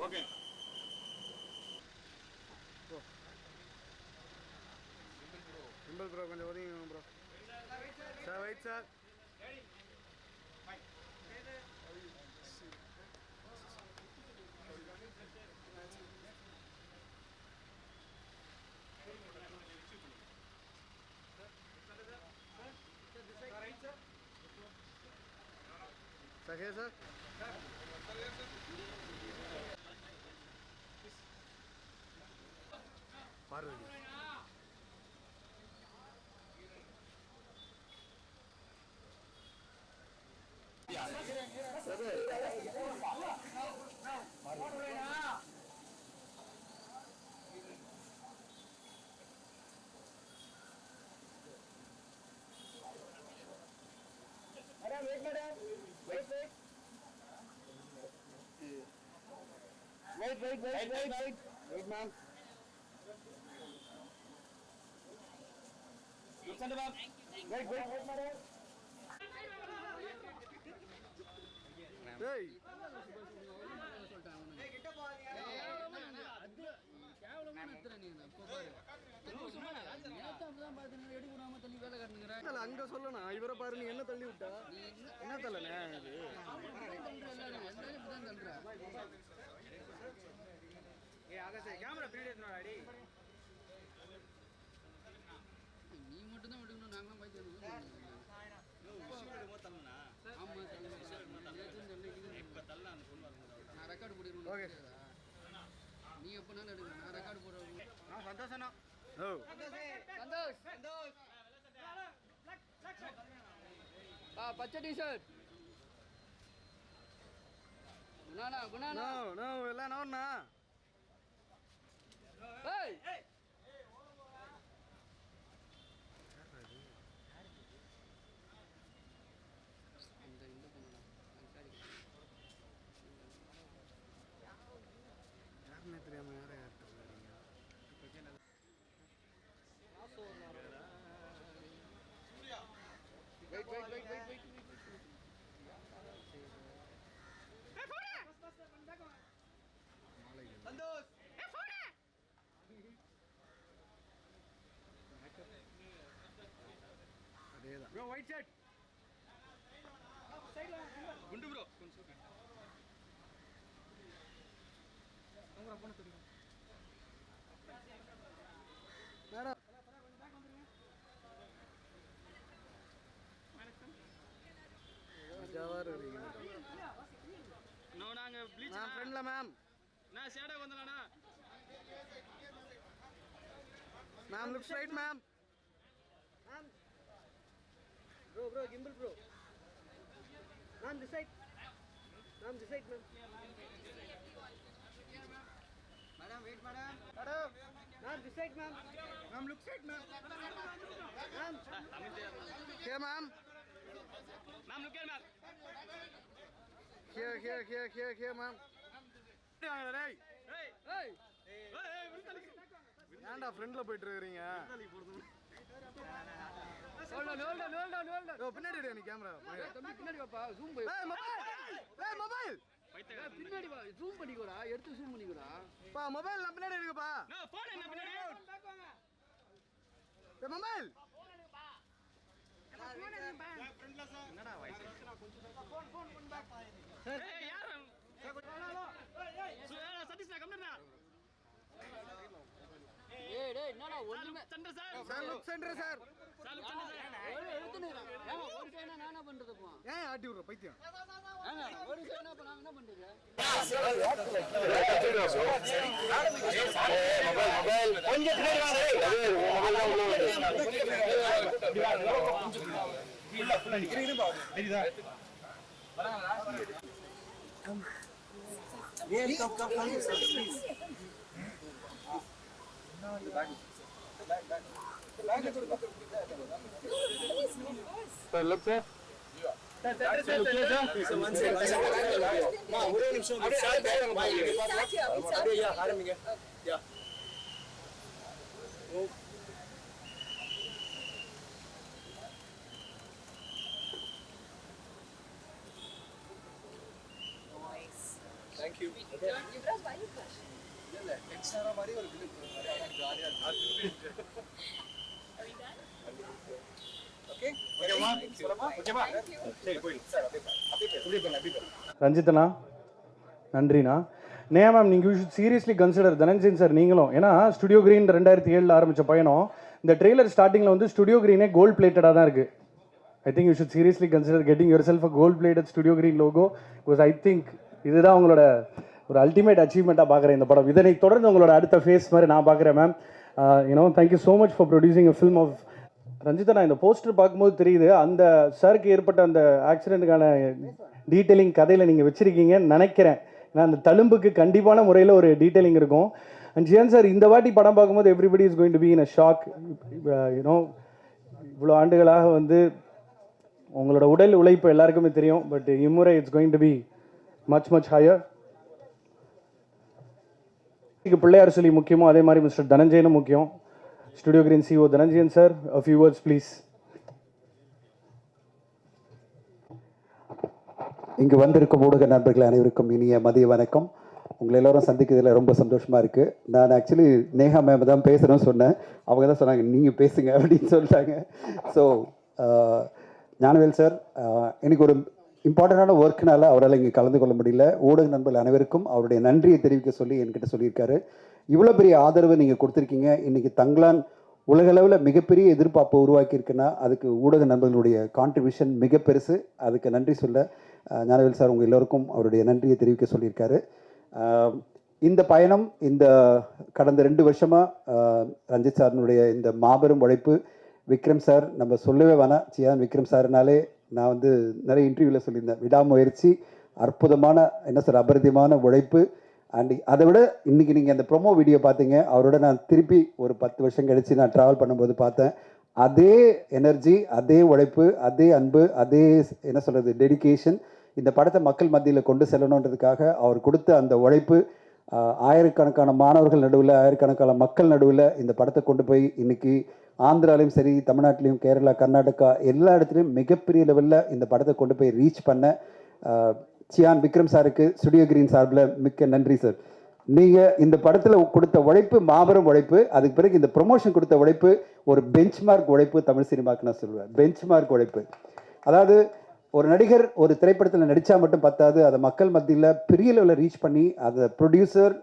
Okay simple bro கொஞ்சம் ஒதுங்க bro sir wait sir சகே sir Parvathy Madam, wait, madam. Wait. Wait, ma'am. Send him up. Wait, madam. Hey. அங்க சொல்லணும் இவரை பாரு நீ என்ன தள்ளி விட்டா என்ன தள்ளனே நீ மட்டும் தான் விட்டுக்கணும் நாங்களாம் பைக் நான் ரெக்கார்டு போடுறேன் நீ எப்பனாலும் எடுக்க நான் ரெக்கார்டு போடுறேன் சந்தோஷம் சந்தோஷ் பச்சை டிஷர்ட் குணானா எல்லாம் நோண்ணா ஏய் இந்த பண்ணலாம் யாருன்னே தெரியாம யாரும் வெயிட் சந்தோஷ் அதேதான் ப்ரோ ஒயிட் ஷர்ட் குண்டு ப்ரோ கொஞ்சம் உங்க போன தெரியும் மேடம் ஜவார் நோ நாங்க ப்ளீச் நான் ஃப்ரெண்ட்ல மேம் நான் ஷேடோ வந்தலடா ma'am looks right ma'am Ma'am. Bro, gimbal bro. Ma'am, this side. Ma'am. Madam, wait, madam. Ma'am, this side, ma'am. Ma'am, look straight, ma'am. Ma'am. Here, ma'am. Ma'am, look here, ma'am. Here, ma'am. Hey. ஏன்டா ஃப்ரெண்ட்ல போயிட்டு இருக்கீங்க பின்னாடி நீ camera பின்னாடி வாப்பா zoom போய் mobile பின்னாடி வா ஜூம் பண்ணிக்கோடா எடுத்து ஜூம் பண்ணிக்கோடா பா மொபைல் நான் பின்னாடி இருக்குப்பா போன் என்ன பின்னாடி மொபைல் என்னடா வாய்ஸ் ஏய் யார் சதீஷ் நான் கம்னடா ஏய் டேய் என்னடா ஒண்ணுமே சண்டை sir sir look centre sir sir சண்டை சார் எடுத்துனேடா ஏன் ஒரு சைனா நான் என்ன பண்றதுப்பா ஏன் ஆட்டி விடுற பைத்தியம் ஏங்க ஒரு சைனா அப்ப நான் என்ன பண்றது மொபைல் கொஞ்சம் பின்னாடி வாங்க ஒரே நிமிஷம் ஆரம்பிங்க. Thank you. Yuvraj, why you blush? Are we done? ஓகேவா? சரி போயிடுங்க. ரஞ்சித்தண்ணா நன்றிண்ணா. நேயா மேம், நீங்கள் சீரியஸ்லி கன்சிடர் தனஞ்சயன் சார் நீங்களும், ஏன்னா ஸ்டுடியோ கிரீன் 2007 ஆரம்பித்த பயணம், இந்த ட்ரெய்லர் ஸ்டார்டிங்கில் வந்து ஸ்டுடியோ கிரீனே கோல்ட் பிளேட்டடாக தான் இருக்குது. I think you should seriously consider getting yourself a gold plated Studio Green logo. Because I think இதுதான் உங்களோட ஒரு அல்டிமேட் அச்சீவ்மெண்ட்டாக பார்க்குறேன் இந்த படம். இதனை தொடர்ந்து உங்களோட அடுத்த ஃபேஸ் மாதிரி நான் பார்க்குறேன் ma'am. You know, thank you so much for producing a film of Ranjitha. இந்த போஸ்டர் பார்க்கும்போது தெரியுது அந்த சாருக்கு ஏற்பட்ட அந்த ஆக்சிடென்ட்டுக்கான டீட்டெயிலிங் கதையில் நீங்கள் வச்சுருக்கீங்கன்னு நினைக்கிறேன். ஏன்னா அந்த தழும்புக்கு கண்டிப்பான முறையில் ஒரு டீட்டெயிலிங் இருக்கும். அண்ட் ஜியான் சார், இந்த வாட்டி படம் பார்க்கும்போது everybody is going to be in a shock. You know, இவ்வளோ ஆண்டுகளாக வந்து உங்களோட உடல் உழைப்பு எல்லாருக்குமே தெரியும். பட் இம்முறை it's going to be much higher. Pillaiyar சொல்லி முக்கியமோ அதே மாதிரி மிஸ்டர் தனஞ்சயனும் முக்கியம். Studio Green CEO Dhananjayan sir, a few words please. இங்கு வந்திருக்கும் ஊடக நண்பர்கள் அனைவருக்கும் இனிய மதிய வணக்கம். உங்களை எல்லோரும் சந்திக்கிறதுல ரொம்ப சந்தோஷமாக இருக்குது. நான் ஆக்சுவலி நேஹா மேம் தான் பேசுகிறேன்னு சொன்னேன். அவங்க தான் சொன்னாங்க நீங்கள் பேசுங்க அப்படின்னு சொல்லிட்டாங்க. ஸோ ஞானவேல் சார், எனக்கு ஒரு இம்பார்ட்டண்டான ஒர்க்குனால அவரால் இங்கே கலந்து கொள்ள முடியல. ஊடக நண்பர்கள் அனைவருக்கும் அவருடைய நன்றியை தெரிவிக்க சொல்லி என்கிட்ட சொல்லியிருக்காரு. இவ்வளோ பெரிய ஆதரவு நீங்கள் கொடுத்துருக்கீங்க. இன்றைக்கி தங்களான் உலகளவில் மிகப்பெரிய எதிர்பார்ப்பை உருவாக்கியிருக்குன்னா அதுக்கு ஊடக நண்பர்களுடைய கான்ட்ரிபியூஷன் மிக பெருசு. அதுக்கு நன்றி சொல்ல ஞானவேல் சார் உங்கள் எல்லோருக்கும் அவருடைய நன்றியை தெரிவிக்க சொல்லியிருக்காரு. இந்த பயணம் இந்த கடந்த 2 வருஷமாக ரஞ்சித் சாரினுடைய இந்த மாபெரும் உழைப்பு, விக்ரம் சார் நம்ம சொல்லவே வேணாம். சியான் விக்ரம் சார்னாலே நான் வந்து நிறைய இன்டர்வியூவில் சொல்லியிருந்தேன், விடாமுயற்சி, அற்புதமான என்ன சார் அபரிதமான உழைப்பு. அண்ட் அதை விட இன்றைக்கி நீங்கள் அந்த ப்ரொமோ வீடியோ பார்த்தீங்க, அவரோட நான் திருப்பி ஒரு 10 வருஷம் கழித்து நான் ட்ராவல் பண்ணும்போது பார்த்தேன். அதே எனர்ஜி, அதே உழைப்பு, அதே அன்பு, அதே என்ன சொல்கிறது டெடிகேஷன் இந்த படத்தை மக்கள் மத்தியில் கொண்டு செல்லணுன்றதுக்காக அவர் கொடுத்த அந்த உழைப்பு, ஆயிரக்கணக்கான மாணவர்கள் நடுவில், ஆயிரக்கணக்கான மக்கள் நடுவில் இந்த படத்தை கொண்டு போய் இன்றைக்கி ஆந்திராலையும் சரி, தமிழ்நாட்டிலையும், கேரளா, கர்நாடகா எல்லா இடத்துலையும் மிகப்பெரிய லெவலில் இந்த படத்தை கொண்டு போய் ரீச் பண்ண சியான் விக்ரம் சாருக்கு ஸ்டுடியோ கிரீன் சார்பில் மிக்க நன்றி சார். நீங்கள் இந்த படத்தில் கொடுத்த உழைப்பு மாபெரும் உழைப்பு. அதுக்கு பிறகு இந்த ப்ரொமோஷன் கொடுத்த உழைப்பு ஒரு பெஞ்ச்மார்க் உழைப்பு தமிழ் சினிமாவுக்கு நான் சொல்லுவேன். பெஞ்ச்மார்க் உழைப்பு. அதாவது ஒரு நடிகர் ஒரு திரைப்படத்தில் நடித்தா மட்டும் பத்தாது, அதை மக்கள் மத்தியில் பெரிய லெவலில் ரீச் பண்ணி அதை ப்ரொடியூசர்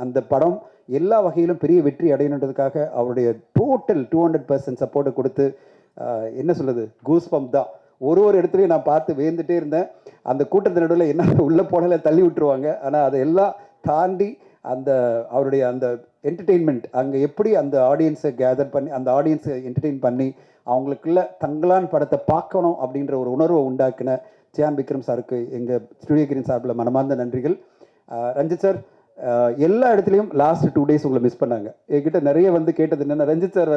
அந்த படம் எல்லா வகையிலும் பெரிய வெற்றி அடையணுன்றதுக்காக அவருடைய டோட்டல் 200% சப்போர்ட்டை கொடுத்து என்ன சொல்லுது கூஸ் பம்ப் தான். ஒரு இடத்துலையும் நான் பார்த்து வேந்துட்டே இருந்தேன். அந்த கூட்டத்தின் நடுவில் என்ன உள்ளே போனல தள்ளி விட்டுருவாங்க. ஆனால் அதையெல்லாம் தாண்டி அந்த அவருடைய அந்த என்டர்டெயின்மெண்ட் அங்கே எப்படி அந்த ஆடியன்ஸை கேதர் பண்ணி அந்த ஆடியன்ஸை என்டர்டெயின் பண்ணி அவங்களுக்குள்ள தங்களான் படத்தை பார்க்கணும் அப்படின்ற ஒரு உணர்வை உண்டாக்கின சியான் விக்ரம் சாருக்கு எங்கள் ஸ்டுடியோ கிரீன் சார்பில் மனமார்ந்த நன்றிகள். ரஞ்சித் சார், எல்லா இடத்துலையும் லாஸ்ட் 2 days உங்களை மிஸ் பண்ணாங்க. என்கிட்ட நிறைய வந்து கேட்டது என்னென்ன, ரஞ்சித் சார்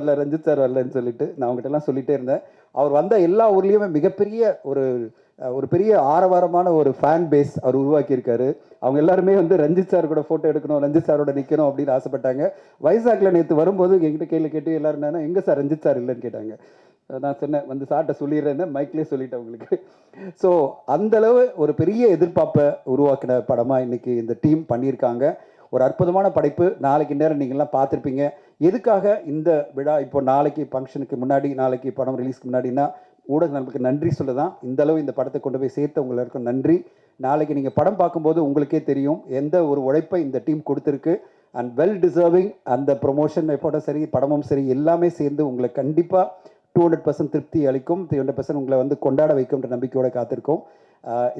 வரலன்னு சொல்லிட்டு நான் அவங்ககிட்டலாம் சொல்லிகிட்டே இருந்தேன். அவர் வந்த எல்லா ஊர்லேயுமே மிகப்பெரிய ஒரு பெரிய ஆரவாரமான ஒரு ஃபேன் பேஸ் அவர் உருவாக்கியிருக்காரு. அவங்க எல்லாருமே வந்து ரஞ்சித் சார் கூட ஃபோட்டோ எடுக்கணும், ரஞ்சித் சாரோட நிற்கணும் அப்படின்னு ஆசைப்பட்டாங்க. வைசாக்கில் நேற்று வரும்போது என்கிட்ட கேட்டு எல்லாரும் என்னன்னா எங்கே சார் ரஞ்சித் சார் இல்லைன்னு கேட்டாங்க. நான் சொன்னேன் வந்து சார்ட்ட சொல்லிடுறேன்னு மைக்லேயே சொல்லிட்டேன் உங்களுக்கு. ஸோ அந்தளவு ஒரு பெரிய எதிர்பார்ப்பை உருவாக்கின படமாக இன்றைக்கி இந்த டீம் பண்ணியிருக்காங்க. ஒரு அற்புதமான படைப்பு. நாளைக்கு நேரம் நீங்கள்லாம் பார்த்துருப்பீங்க. எதுக்காக இந்த விழா இப்போ நாளைக்கு ஃபங்க்ஷனுக்கு முன்னாடி, நாளைக்கு படம் ரிலீஸ்க்கு முன்னாடினா ஊடக நண்பர்களுக்கு நன்றி சொல்ல தான். இந்தளவு இந்த படத்தை கொண்டு போய் சேர்த்து உங்களுக்கு நன்றி. நாளைக்கு நீங்கள் படம் பார்க்கும்போது உங்களுக்கே தெரியும் எந்த ஒரு உழைப்பை இந்த டீம் கொடுத்துருக்கு. And well deserving. அந்த ப்ரொமோஷன் எப்போதும் சரி, படமும் சரி, எல்லாமே சேர்ந்து உங்களை கண்டிப்பாக 200% திருப்தி அளிக்கும், 300% உங்களை வந்து கொண்டாட வைக்கும்ன்ற நம்பிக்கையோடு காத்திருக்கோம்.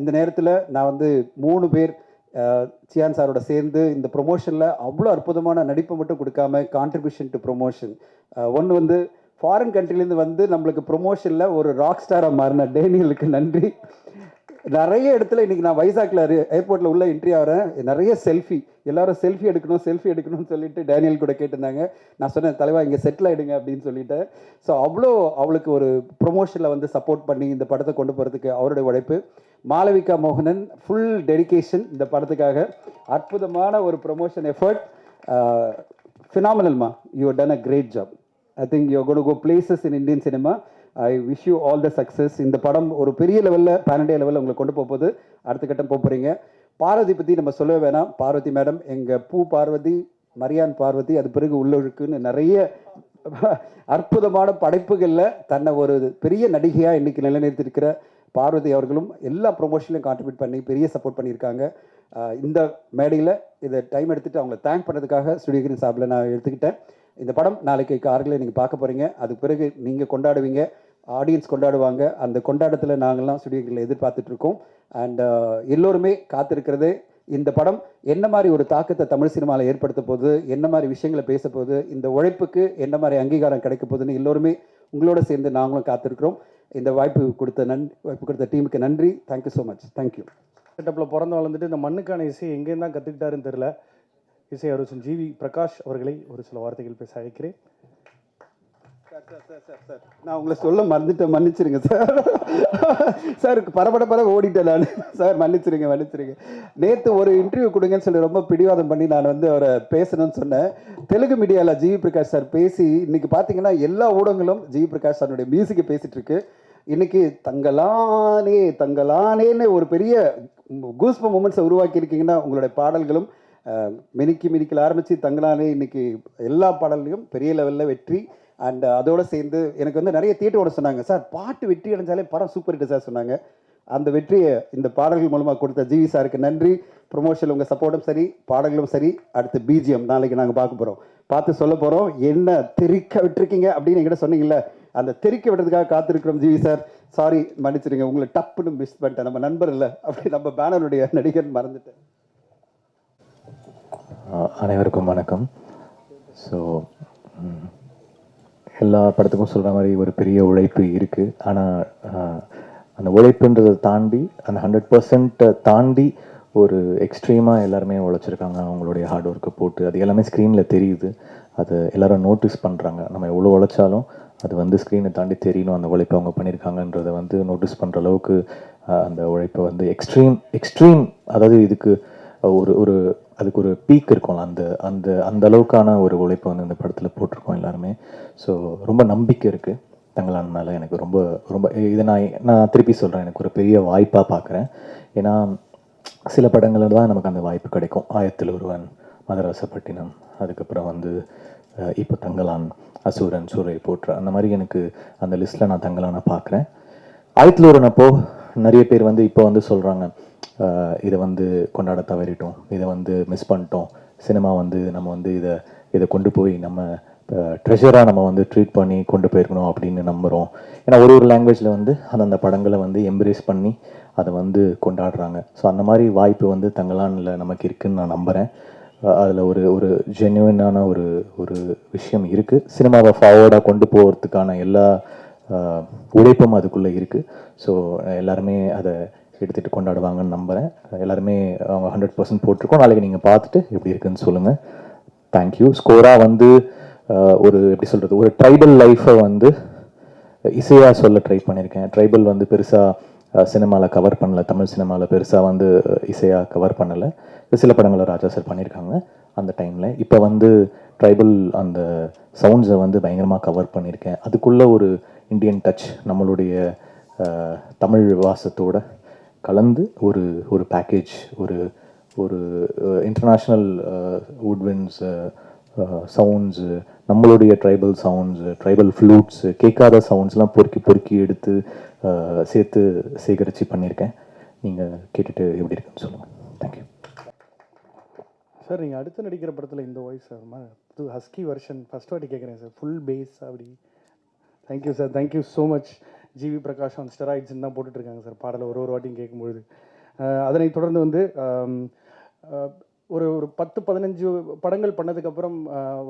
இந்த நேரத்தில் நான் வந்து 3 பேர் சியான் சாரோட சேர்ந்து இந்த ப்ரொமோஷனில் அவ்வளோ அற்புதமான நடிப்பை மட்டும் கொடுக்காம கான்ட்ரிபியூஷன் டு ப்ரொமோஷன். ஒன்று வந்து ஃபாரின் கண்ட்ரிலேருந்து வந்து நம்மளுக்கு ப்ரொமோஷனில் ஒரு ராக் ஸ்டாராக மாறின டேனியலுக்கு நன்றி. நிறைய இடத்துல இன்றைக்கி நான் வைசாக்கில் ஏர்போர்ட்டில் உள்ள என்ட்ரி ஆகிறேன். நிறைய செல்ஃபி, எல்லாரும் செல்ஃபி எடுக்கணும்னு சொல்லிட்டு டேனியல் கூட கேட்டிருந்தாங்க. நான் சொன்னேன் தலைவா இங்கே செட்டில் ஆகிடுங்க அப்படின்னு சொல்லிட்டேன். ஸோ அவ்வளோ அவளுக்கு ஒரு ப்ரொமோஷனில் வந்து சப்போர்ட் பண்ணி இந்த படத்தை கொண்டு போகிறதுக்கு அவருடைய உழைப்பு. மாளவிகா மோகனன் ஃபுல் டெடிகேஷன் இந்த படத்துக்காக. அற்புதமான ஒரு ப்ரொமோஷன் எஃபர்ட். ஃபினாமினல்மா, you have done a great job. I think you got go places in Indian cinema. I wish you all the success. இந்த படம் ஒரு பெரிய லெவலில், பேன் இண்டியா லெவலில் உங்களை கொண்டு போகுது. அடுத்த கட்டம் போகிறீங்க. பார்வதி பற்றி நம்ம சொல்லவே வேணாம். பார்வதி மேடம் எங்கள் பூ பார்வதி, மரியான் பார்வதி, அது பிறகு உள்ளொழுக்குன்னு நிறைய அற்புதமான படைப்புகளில் தன்னை ஒரு பெரிய நடிகையாக இன்றைக்கி நிலைநிறுத்திருக்கிற பார்வதி அவர்களும் எல்லா ப்ரொமோஷன்லையும் கான்ட்ரிபியூட் பண்ணி பெரிய சப்போர்ட் பண்ணியிருக்காங்க. இந்த மேடையில் இதை டைம் எடுத்துகிட்டு அவங்கள தேங்க் பண்ணுறதுக்காக ஸ்டுடியோ கிரீன் சாப்பில் நான் எடுத்துக்கிட்டேன். இந்த படம் நாளைக்கு 6 நீங்கள் பார்க்க போகிறீங்க. அதுக்கு பிறகு நீங்கள் கொண்டாடுவீங்க, ஆடியன்ஸ் கொண்டாடுவாங்க. அந்த கொண்டாட்டத்தில் நாங்கள்லாம் ஸ்டுடியோ கிரீனில் எதிர்பார்த்துட்ருக்கோம். அண்ட் எல்லோருமே காத்திருக்கிறது இந்த படம் என்ன மாதிரி ஒரு தாக்கத்தை தமிழ் சினிமாவில் ஏற்படுத்த போகுது, என்ன மாதிரி விஷயங்களை பேச போகுது, இந்த உழைப்புக்கு என்ன மாதிரி அங்கீகாரம் கிடைக்க போகுதுன்னு எல்லோருமே உங்களோட சேர்ந்து நாங்களும் காத்திருக்கிறோம். இந்த வாய்ப்பு கொடுத்த டீமுக்கு நன்றி. Thank you so much. தேங்க்யூ. செட்டப்பில் பிறந்து வளர்ந்துட்டு இந்த மண்ணுக்கான இசை எங்கேயும் தான் கற்றுக்கிட்டாருன்னு தெரில. இசை அரசன் ஜிவி பிரகாஷ் அவர்களை ஒரு சில வார்த்தைகள் பேச அழைக்கிறேன். சார் நான் உங்களை சொல்ல மறந்துட்டேன், மன்னிச்சிருங்க சார். சார் பரபர ஓடிட்டேன் நான். சார் மன்னிச்சிருங்க. நேற்று ஒரு இன்டர்வியூ கொடுங்கன்னு சொல்லி ரொம்ப பிடிவாதம் பண்ணி நான் அவரை பேசணும்னு சொன்னேன். தெலுங்கு மீடியாவில் ஜிவி பிரகாஷ் சார் பேசி இன்னைக்கு பார்த்தீங்கன்னா எல்லா ஊடகங்களும் ஜிவி பிரகாஷ் சாருடைய மியூசிக்கை பேசிட்டு இருக்கு. இன்னைக்கு தங்கலானேன்னு ஒரு பெரிய கூஸ்ப மூமெண்ட்ஸை உருவாக்கி இருக்கீங்கன்னா உங்களுடைய பாடல்களும் மினிக்கில் ஆரம்பித்து தங்கலானே இன்னைக்கு எல்லா பாடல்லையும் பெரிய லெவலில் வெற்றி. அண்ட் அதோடு சேர்ந்து எனக்கு நிறைய தியேட்டரோட சொன்னாங்க, சார் பாட்டு வெற்றி அடைஞ்சாலே படம் சூப்பர் ஹிட் சார் சொன்னாங்க. அந்த வெற்றியை இந்த பாடல்கள் மூலமாக கொடுத்த ஜிவி சாருக்கு நன்றி. ப்ரொமோஷனில் உங்கள் சப்போர்ட்டும் சரி, பாடல்களும் சரி. அடுத்து பிஜிஎம் நாளைக்கு நாங்கள் பார்த்து சொல்ல போகிறோம். என்ன தெறிக்க விட்டுருக்கீங்க அப்படின்னு என்கிட்ட சொன்னீங்கல்ல, அந்த தெறிக்க விடுறதுக்காக காத்திருக்கிறோம் ஜிவி சார். சாரி மன்னிச்சிருங்க, உங்களை டப்புன்னு மிஸ் பண்ணிட்டேன். நம்ம நண்பர் இல்லை, அப்படி நம்ம பேனருடைய நடிகர் மறந்துட்டேன். அனைவருக்கும் வணக்கம். ஸோ எல்லா படத்துக்கும் சொல்கிற மாதிரி ஒரு பெரிய உழைப்பு இருக்குது. ஆனால் அந்த உழைப்புன்றதை தாண்டி, அந்த 100% தாண்டி ஒரு எக்ஸ்ட்ரீமாக எல்லாருமே உழைச்சிருக்காங்க. அவங்களுடைய ஹார்ட் ஒர்க்கை போட்டு அது எல்லாமே ஸ்க்ரீனில் தெரியுது. அதை எல்லோரும் நோட்டீஸ் பண்ணுறாங்க. நம்ம எவ்வளோ உழைச்சாலும் அது ஸ்க்ரீனை தாண்டி தெரியணும் அந்த உழைப்பை அவங்க பண்ணியிருக்காங்கன்றதை நோட்டீஸ் பண்ணுற அளவுக்கு அந்த உழைப்பை எக்ஸ்ட்ரீம் அதாவது இதுக்கு ஒரு அதுக்கு ஒரு பீக் இருக்கும்ல, அந்த அளவுக்கான ஒரு உழைப்பை இந்த படத்தில் போட்டிருக்கோம் எல்லாருமே. ஸோ ரொம்ப நம்பிக்கை இருக்குது தங்கலான் மேலே. எனக்கு ரொம்ப ரொம்ப இதை நான் திருப்பி சொல்கிறேன், எனக்கு ஒரு பெரிய வாய்ப்பாக பார்க்குறேன். ஏன்னா சில படங்களில் தான் நமக்கு அந்த வாய்ப்பு கிடைக்கும். ஆயத்தில் ஒருவன், மதராசப்பட்டினம், அதுக்கப்புறம் இப்போ தங்கலான், அசூரன், சூரை போற்ற, அந்த மாதிரி எனக்கு அந்த லிஸ்ட்டில் நான் தங்கலானை பார்க்குறேன். ஆயத்தில் ஒருவன் அப்போது நிறைய பேர் இப்போ சொல்கிறாங்க, இதை கொண்டாட தவறிட்டோம், இதை மிஸ் பண்ணிட்டோம், சினிமா நம்ம இதை கொண்டு போய் நம்ம ட்ரெஷராக நம்ம ட்ரீட் பண்ணி கொண்டு போயிருக்கணும் அப்படின்னு நம்புகிறோம். ஏன்னா ஒரு லாங்குவேஜில் அந்த படங்களை எம்ப்ரேஸ் பண்ணி அதை கொண்டாடுறாங்க. ஸோ அந்த மாதிரி வாய்ப்பு தங்கலானில் நமக்கு இருக்குதுன்னு நான் நம்புகிறேன். அதில் ஒரு ஜென்யூனான ஒரு விஷயம் இருக்குது. சினிமாவை ஃபார்வர்டாக கொண்டு போகிறதுக்கான எல்லா உழைப்பும் அதுக்குள்ளே இருக்குது. ஸோ எல்லாருமே அதை எடுத்துகிட்டு கொண்டாடுவாங்கன்னு நம்புகிறேன். எல்லாருமே அவங்க 100% போட்டிருக்கோம். நாளைக்கு நீங்கள் பார்த்துட்டு எப்படி இருக்குன்னு சொல்லுங்கள். தேங்க்யூ. ஸ்கோராக ஒரு எப்படி சொல்கிறது, ஒரு ட்ரைபல் லைஃப்பை இசையாக சொல்ல ட்ரை பண்ணியிருக்கேன். ட்ரைபல் பெருசாக சினிமாவில் கவர் பண்ணலை, தமிழ் சினிமாவில் பெருசாக இசையாக கவர் பண்ணலை. சில படங்களை ராஜா சார் பண்ணியிருக்காங்க அந்த டைமில். இப்போ ட்ரைபல் அந்த சவுண்ட்ஸை பயங்கரமாக கவர் பண்ணியிருக்கேன். அதுக்குள்ளே ஒரு இந்தியன் டச் நம்மளுடைய தமிழ் வாசத்தோட கலந்து ஒரு பேக்கேஜ், ஒரு இன்டர்நேஷ்னல் வுட்வின்ஸ் சவுண்ட்ஸு, நம்மளுடைய ட்ரைபல் சவுண்ட்ஸு, ட்ரைபல் ஃப்ளூட்ஸு, கேட்காத சவுண்ட்ஸ்லாம் பொறுக்கி எடுத்து சேர்த்து சேகரித்து பண்ணியிருக்கேன். நீங்கள் கேட்டுட்டு எப்படி இருக்குன்னு சொல்லுங்கள். Thank you sir. நீங்கள் அடுத்து நடிக்கிற படத்தில் இந்த வாய்ஸ் புது ஹஸ்கி வெர்ஷன் ஃபஸ்ட் வாட்டி கேட்குறேன் சார், ஃபுல் பேஸ் அப்படி. Thank you sir, thank you so much. GV Prakash on ஸ்டெராய்ட்ஸ்ன்னு தான் போட்டுட்ருக்காங்க சார் பாடலை ஒரு வாட்டியும் கேட்கும்பொழுது. அதனைத் தொடர்ந்து ஒரு 10-15 படங்கள் பண்ணதுக்கப்புறம்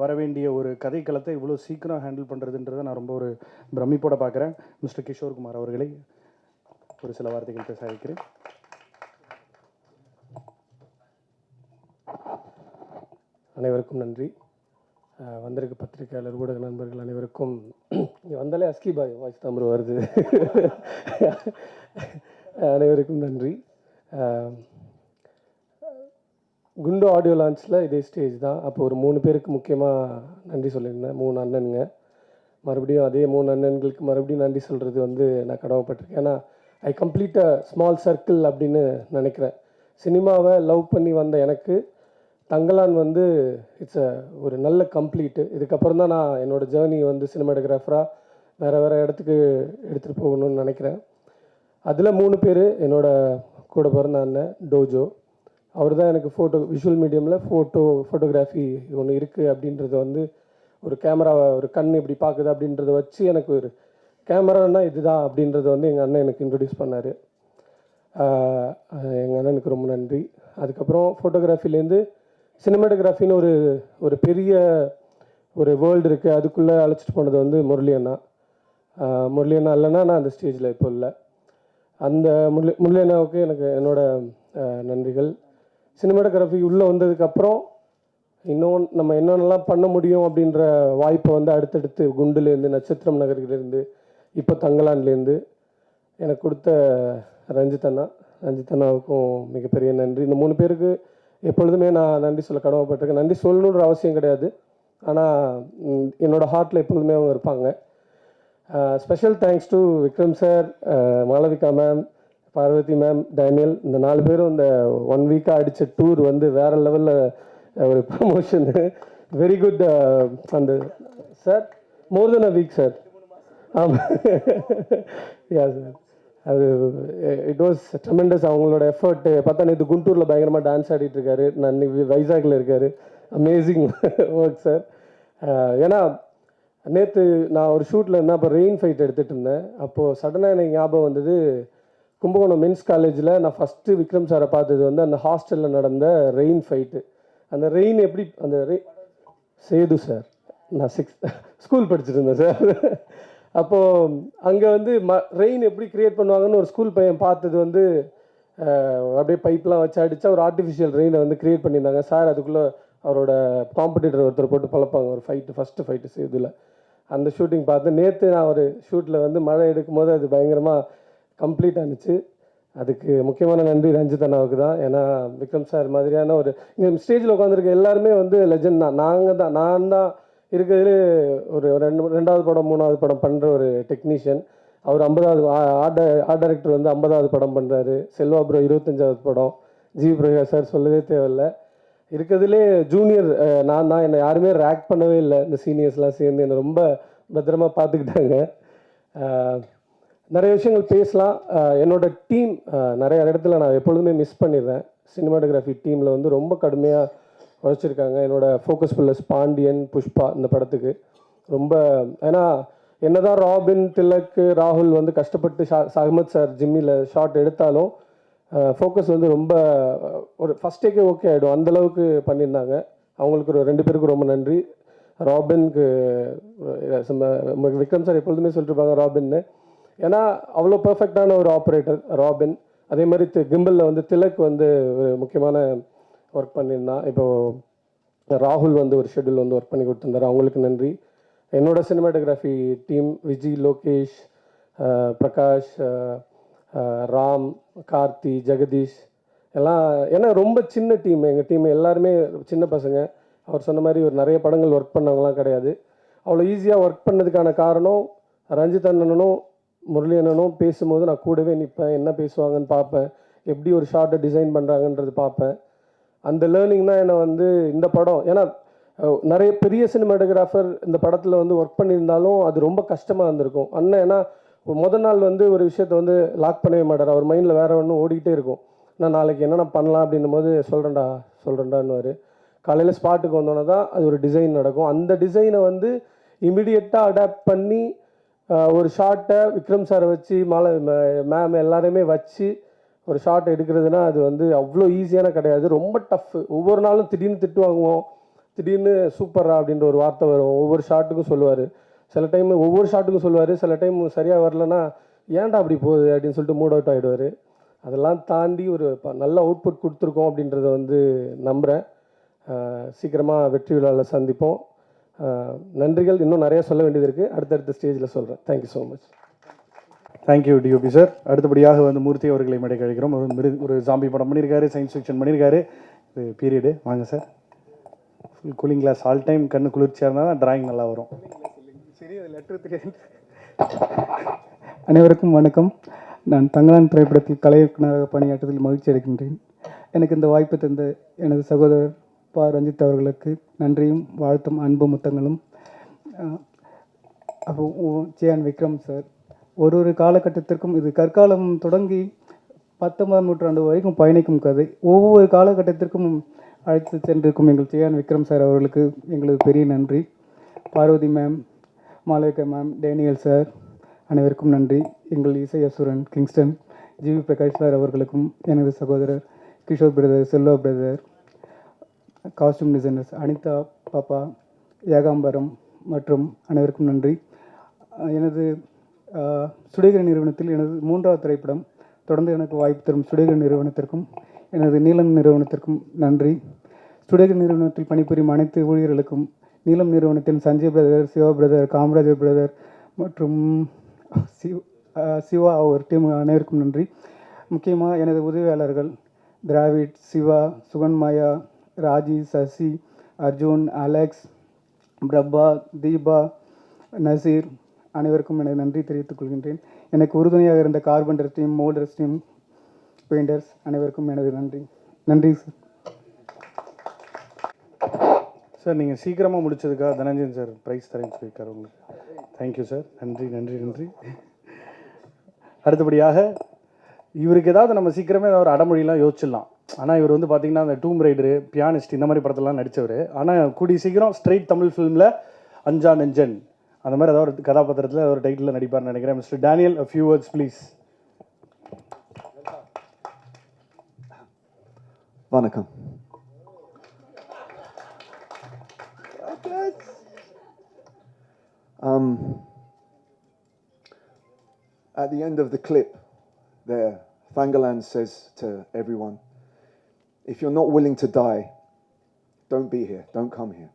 வர வேண்டிய ஒரு கதைக்களத்தை இவ்வளோ சீக்கிரம் ஹேண்டில் பண்ணுறதுன்றதை நான் ரொம்ப ஒரு பிரமிப்போட பார்க்குறேன். மிஸ்டர் கிஷோர் குமார் அவர்களை ஒரு சில வார்த்தைகள் பேச வைக்கிறேன். அனைவருக்கும் நன்றி. வந்திருக்க பத்திரிகையாளர், ஊடக நண்பர்கள் அனைவருக்கும். இங்கே வந்தாலே அஸ்கி பாய் வாய்ஸ் தான் வருது. அனைவருக்கும் நன்றி. குண்டு ஆடியோ லான்ச்சில் இதே ஸ்டேஜ் தான். அப்போ ஒரு 3 பேருக்கு முக்கியமாக நன்றி சொல்லியிருந்தேன். 3 அண்ணனுங்க. மறுபடியும் அதே 3 அண்ணன்களுக்கு மறுபடியும் நன்றி சொல்கிறது வந்து நான் கடமைப்பட்டிருக்கேன். ஏன்னா ஐ கம்ப்ளீட் அ ஸ்மால் சர்க்கிள் அப்படின்னு நினைக்கிறேன். சினிமாவை லவ் பண்ணி வந்த எனக்கு தங்கலான் வந்து ஒரு நல்ல கம்ப்ளீட்டு. இதுக்கப்புறம் தான் நான் என்னோடய ஜேர்னி வந்து சினிமாட்டோகிராஃபராக வேறு இடத்துக்கு எடுத்துகிட்டு போகணும்னு நினைக்கிறேன். அதில் 3 பேர் என்னோட கூட பிறந்த அண்ணன் டோஜோ. அவர் தான் எனக்கு விஷுவல் மீடியமில் ஃபோட்டோகிராஃபி ஒன்று இருக்குது அப்படின்றத வந்து ஒரு கேமராவை ஒரு கண் இப்படி பார்க்குது அப்படின்றத வச்சு எனக்கு ஒரு கேமரானா இதுதான் அப்படின்றத வந்து எங்கள் அண்ணன் எனக்கு இன்ட்ரடியூஸ் பண்ணார். எங்கள் அண்ணனுக்கு ரொம்ப நன்றி. அதுக்கப்புறம் ஃபோட்டோகிராஃபிலேருந்து சினிமாட்டோகிராஃபின்னு ஒரு பெரிய ஒரு வேர்ல்டு இருக்குது, அதுக்குள்ளே அழைச்சிட்டு போனது வந்து முரளி அண்ணா. முரளி அண்ணா இல்லைன்னா நான் அந்த ஸ்டேஜில் இப்போ இல்லை. அந்த முரளி அண்ணாவுக்கு எனக்கு என்னோடய நன்றிகள். சினிமாட்டோகிராஃபி உள்ளே வந்ததுக்கப்புறம் இன்னும் நம்ம என்னென்னலாம் பண்ண முடியும் அப்படின்ற வாய்ப்பை வந்து அடுத்தடுத்து குண்டுலேருந்து, நட்சத்திரம் நகர்லேருந்து, இப்போ தங்கலான்லேருந்து எனக்கு கொடுத்த ரஞ்சித் அண்ணாவுக்கும் மிகப்பெரிய நன்றி. இந்த 3 பேருக்கு எப்பொழுதுமே நான் நன்றி சொல்ல கடமைப்பட்டிருக்கேன். நன்றி சொல்லணுன்ற அவசியம் கிடையாது, ஆனால் என்னோடய ஹார்ட்டில் எப்பொழுதுமே அவங்க இருப்பாங்க. Special thanks to Vikram sir, Malavika ma'am, Parvathy ma'am, Daniel. இந்த 4 பேரும் இந்த 1 வீக்காக அடித்த டூர் வந்து வேறு லெவலில் ஒரு ப்ரமோஷனு. Very good. அந்த sir more than a week sir. ஆமாம், யா சார், அது இட் வாஸ் ட்ரெமெண்டஸ். அவங்களோட எஃபர்ட்டு பார்த்தா நேற்று குண்டூரில் பயங்கரமாக டான்ஸ் ஆடிட்டுருக்காரு. நான் இன்னைக்கு வைசாகில் இருக்கார். Amazing work sir. ஏன்னா நேற்று நான் ஒரு ஷூட்டில் இருந்தேன். அப்போ ரெயின் ஃபைட் எடுத்துகிட்டு இருந்தேன். அப்போது சடனாக எனக்கு ஞாபகம் வந்தது, கும்பகோணம் மென்ஸ் காலேஜில் நான் ஃபஸ்ட்டு விக்ரம் சாரை பார்த்தது வந்து அந்த ஹாஸ்டலில் நடந்த ரெயின் ஃபைட்டு. அந்த ரெயின் எப்படி அந்த சேது சார், நான் 6th ஸ்கூல் படிச்சுட்டு இருந்தேன் சார். அப்போது அங்கே வந்து ரெயின் எப்படி க்ரியேட் பண்ணுவாங்கன்னு ஒரு ஸ்கூல் பையன் பார்த்தது வந்து அப்படியே பைப்லாம் வச்சு அடித்தா ஒரு ஆர்டிஃபிஷியல் ரெயினை வந்து க்ரியேட் பண்ணியிருந்தாங்க சார். அதுக்குள்ளே அவரோட காம்படிட்டர் ஒருத்தர் போட்டு பழப்பாங்க, ஒரு ஃபஸ்ட்டு ஃபைட்டு சேதுல. அந்த ஷூட்டிங் பார்த்து நேற்று நான் ஒரு ஷூட்டில் வந்து மழை எடுக்கும் போது அது பயங்கரமாக கம்ப்ளீட் ஆனிச்சு. அதுக்கு முக்கியமான நன்றி ரஞ்சித் அண்ணாவுக்கு தான். ஏன்னா விக்ரம் சார் மாதிரியான ஒரு இங்கே ஸ்டேஜில் உட்காந்துருக்க எல்லாருமே வந்து லெஜண்ட் தான். நான் தான் இருக்கிறதுலே ஒரு 2வது படம் 3வது படம் பண்ணுற ஒரு டெக்னீஷியன். அவர் 50வது ஆர்ட் டைரக்டர் வந்து 50வது படம் பண்ணுறாரு. செல்வா ப்ரோ 25வது படம். ஜி பிரகாஷ் சார் சொல்லவே தேவையில்லை. இருக்கிறதுலே ஜூனியர் நான் தான். என்னை யாருமே ரேக் பண்ணவே இல்லை. இந்த சீனியர்ஸ்லாம் சேர்ந்து என்னை ரொம்ப பத்திரமா பார்த்துக்கிட்டாங்க. நிறைய விஷயங்கள் பேசலாம். என்னோட டீம் நிறைய இடத்துல நான் எப்பொழுதுமே மிஸ் பண்ணிடுறேன். சினிமாட்டோகிராஃபி டீமில் வந்து ரொம்ப கடுமையாக உழைச்சிருக்காங்க. என்னோடய ஃபோக்கஸ் ஃபுல்லஸ் பாண்டியன், புஷ்பா இந்த படத்துக்கு ரொம்ப. ஏன்னா என்னதான் ராபின், திலக், ராகுல் வந்து கஷ்டப்பட்டு அகமத் சார் ஜிம்மியில் ஷாட் எடுத்தாலும் ஃபோக்கஸ் வந்து ரொம்ப ஒரு ஃபஸ்ட் டேக்கே ஓகே ஆகிடும், அந்தளவுக்கு பண்ணியிருந்தாங்க. அவங்களுக்கு ஒரு 2 பேருக்கு ரொம்ப நன்றி. ராபின்க்கு விக்ரம் சார் எப்பொழுதுமே சொல்லிட்டுருப்பாங்க ராபின்னு. ஏன்னா அவ்வளோ பர்ஃபெக்டான ஒரு ஆப்ரேட்டர் ராபின். அதே மாதிரி கிம்பலில் வந்து திலக் வந்து ஒரு முக்கியமான ஒர்க் பண்ணியிருந்தான். இப்போது ராகுல் வந்து ஒரு ஷெட்யூல் வந்து ஒர்க் பண்ணி கொடுத்துருந்தார். அவங்களுக்கு நன்றி. என்னோடய சினிமாட்டோகிராஃபி டீம் விஜி, லோகேஷ், பிரகாஷ், ராம், கார்த்தி, ஜெகதீஷ் எல்லாம். ஏன்னா ரொம்ப சின்ன டீம். எங்கள் டீம் எல்லாருமே சின்ன பசங்க. அவர் சொன்ன மாதிரி ஒரு நிறைய படங்கள் ஒர்க் பண்ணவங்களாம் கிடையாது. அவ்வளோ ஈஸியாக ஒர்க் பண்ணதுக்கான காரணம் ரஞ்சித் அண்ணனும் முரளி அண்ணனும் பேசும்போது நான் கூடவே நிற்பேன். என்ன பேசுவாங்கன்னு பார்ப்பேன், எப்படி ஒரு ஷார்ட்டை டிசைன் பண்ணுறாங்கன்றது பார்ப்பேன். அந்த லேர்னிங் தான் என்னை வந்து இந்த படம். ஏன்னா நிறைய பெரிய சினிமாட்டோகிராஃபர் இந்த படத்தில் வந்து ஒர்க் பண்ணியிருந்தாலும் அது ரொம்ப கஷ்டமாக இருந்திருக்கும். அண்ணன் ஏன்னா முதல் நாள் வந்து ஒரு விஷயத்தை வந்து லாக் பண்ணவே மாட்டார். அவர் மைண்டில் வேறு ஒன்றும் ஓடிக்கிட்டே இருக்கும். நான் நாளைக்கு என்னென்ன பண்ணலாம் அப்படின்னும் போது சொல்கிறேன்டான்னுவார். காலையில் ஸ்பாட்டுக்கு வந்தோன்னே தான் அது ஒரு டிசைன் நடக்கும். அந்த டிசைனை வந்து இமிடியட்டாக அடாப்ட் பண்ணி ஒரு ஷார்ட்டை விக்ரம் சாரை வச்சு மேம் எல்லாரையுமே வச்சு ஒரு ஷார்ட் எடுக்கிறதுனா அது வந்து அவ்வளோ ஈஸியான கிடையாது. ரொம்ப டஃப்பு. ஒவ்வொரு நாளும் திடீர்னு திட்டு வாங்குவோம், திடீர்னு சூப்பரா அப்படின்ற ஒரு வார்த்தை வரும். ஒவ்வொரு ஷாட்டுக்கும் சொல்லுவார். சில டைம் ஒவ்வொரு ஷாட்டுக்கும் சொல்லுவார். சில டைம் சரியாக வரலன்னா ஏன்டா அப்படி போகுது அப்படின்னு சொல்லிட்டு மூட் அவுட் ஆகிடுவார். அதெல்லாம் தாண்டி ஒரு நல்ல அவுட்புட் கொடுத்துருக்கோம் அப்படின்றத வந்து நம்புகிறேன். சீக்கிரமாக வெற்றி விழாவில் சந்திப்போம். நன்றிகள். இன்னும் நிறைய சொல்ல வேண்டியது இருக்குது. அடுத்தடுத்த ஸ்டேஜில் சொல்கிறேன். Thank you so much. Thank you DOP sir. அடுத்தபடியாக வந்து மூர்த்தி அவர்களை மேடைக்கு அழைக்கிறோம். ஒரு ஜாம்பி படம் பண்ணியிருக்காரு, சயின்ஸ் ஃபிக்ஷன் பண்ணியிருக்காரு. இது பீரியடு. வாங்க sir. Full cooling glass all time. கண்ணு குளிர்ச்சியாக இருந்தால் தான் டிராயிங் நல்லா வரும். சரி, அது லெட்டர் தெரியாது. அனைவருக்கும் வணக்கம். நான் தங்கலான் திரைப்படத்தில் கலை இயக்குநராக பணியாற்றதில் மகிழ்ச்சி அடைகின்றேன். எனக்கு இந்த வாய்ப்பு தந்த எனது சகோதரர் பா ரஞ்சித் அவர்களுக்கு நன்றியும் வாழ்த்தும் அன்பு முத்தங்களும். அப்போ ஜேஎன் விக்ரம் சார், ஒரு காலகட்டத்திற்கும் இது கற்காலம் தொடங்கி 19ஆம் நூற்றாண்டு வரைக்கும் பயணிக்கும் கதை. ஒவ்வொரு காலகட்டத்திற்கும் அழைத்து சென்றிருக்கும் எங்கள் ஜேஎன் விக்ரம் சார் அவர்களுக்கு எங்களது பெரிய நன்றி. Parvathy ma'am, Malavika ma'am, Daniel sir அனைவருக்கும் நன்றி. எங்கள் இசை அசுரன் கிங்ஸ்டன் ஜிவி பிரகாஷ் சார் அவர்களுக்கும், எனது சகோதரர் Kishore brother, Selva brother, costume designers Anitha பாப்பா, ஏகாம்பரம் மற்றும் அனைவருக்கும் நன்றி. எனது சுடேகர் நிறுவனத்தில் எனது 3வது திரைப்படம். தொடர்ந்து எனக்கு வாய்ப்பு தரும் சுடேகர் நிறுவனத்திற்கும் எனது நீலம் நிறுவனத்திற்கும் நன்றி. சுடேகர் நிறுவனத்தில் பணிபுரியும் அனைத்து ஊழியர்களுக்கும், நீலம் நிறுவனத்தின் Sanjay brother, Siva brother, Kamarajar brother மற்றும் சிவா அவர் டீம் அனைவருக்கும் நன்றி. முக்கியமாக எனது உதவியாளர்கள் திராவிட், சிவா, சுகன்மாயா, ராஜி, சசி, அர்ஜுன், அலெக்ஸ், பிரபா, தீபா, நசீர் அனைவருக்கும் எனது நன்றி தெரிவித்துக் கொள்கின்றேன். எனக்கு உறுதுணையாக இருந்த carpenter team, moulders team, painters அனைவருக்கும் எனது நன்றி. நன்றி சார். சார், நீங்கள் சீக்கிரமாக முடிச்சதுக்காக தனஞ்சயன் சார் ப்ரைஸ் தரேன்னு சொல்லியிருக்காரு உங்களுக்கு. Thank you sir. நன்றி நன்றி நன்றி. அடுத்தபடியாக இவருக்கு ஏதாவது நம்ம சீக்கிரமே ஏதாவது ஒரு அடமொழியெலாம் யோசிச்சிடலாம். ஆனால் இவர் வந்து பார்த்திங்கன்னா அந்த டூம் ரைடரு, பியானிஸ்ட் இந்த மாதிரி படத்தெல்லாம் நடித்தவர். ஆனால் கூடிய சீக்கிரம் ஸ்ட்ரெயிட் தமிழ் ஃபிலிமில் அஞ்சா நெஞ்சன் அந்த மாதிரி ஏதாவது ஒரு கதாபாத்திரத்தில் ஏதாவது ஒரு டைட்டில் நடிப்பார்னு நினைக்கிறேன். Mister Daniel, a few words please. வணக்கம். At the end of the clip there, Thangalan says to everyone, if you're not willing to die, don't be here, don't come here.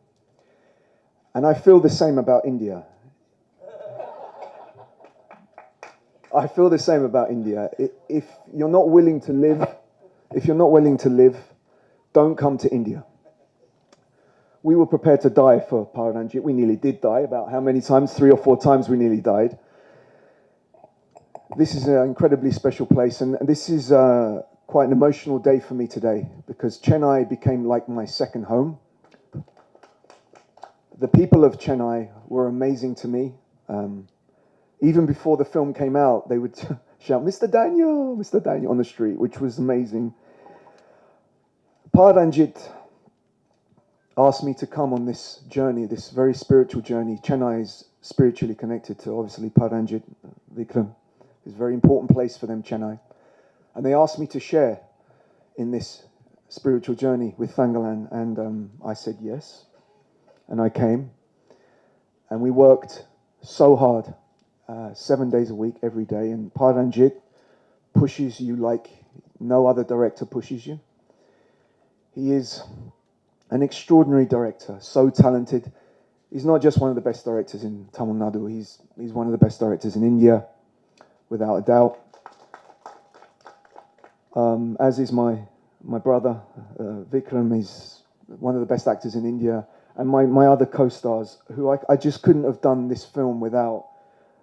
And I feel the same about India. I feel the same about India. If you're not willing to live, don't come to India. We were prepared to die for Paranjit. We nearly did die. About how many times? 3 or 4 times we nearly died. This is an incredibly special place, and this is quite an emotional day for me today because Chennai became like my second home. The people of Chennai were amazing to me. Even before the film came out, they would shout, Mr. Daniel on the street, which was amazing. Paranjit asked me to come on this journey, this very spiritual journey. Chennai is spiritually connected to, obviously, Paranjit, Vikram. It's a very important place for them, Chennai. And they asked me to share in this spiritual journey with Thangalan, and I said yes. And I came, and we worked so hard, 7 days a week, every day. And Paranjit pushes you like no other director pushes you. He is an extraordinary director, so talented. He's not just one of the best directors in Tamil Nadu. He's one of the best directors in India, without a doubt. As is my brother Vikram. Is one of the best actors in India. And my other co-stars, who I just couldn't have done this film without.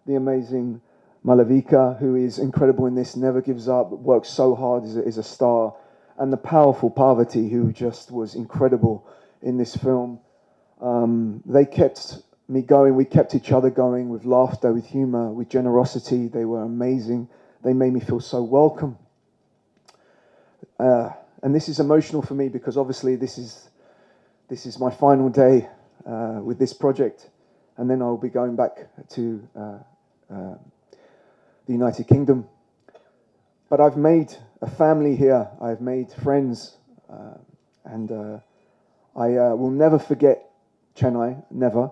The amazing Malavika, who is incredible in this, never gives up, works so hard, is a star. And the powerful Parvati, who just was incredible in this film. They kept me going, we kept each other going with laughter, with humor, with generosity. They were amazing. They made me feel so welcome. And this is emotional for me because obviously this is my final day with this project, and then I'll be going back to the United Kingdom. But I've made a family here. I've made friends, and I will never forget Chennai. Never.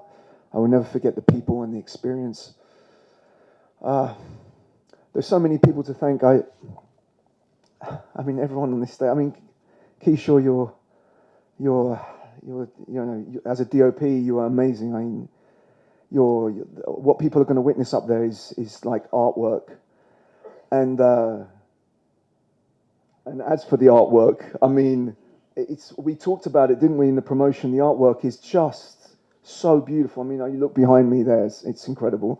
I will never forget the people and the experience. There's so many people to thank. I mean, everyone on this day. I mean, Kishore, you're as a DOP, you are amazing. I mean, what people are going to witness up there is like artwork. And as for the artwork, I mean, we talked about it, didn't we, in the promotion? The artwork is just so beautiful. I mean, you look behind me there, it's incredible.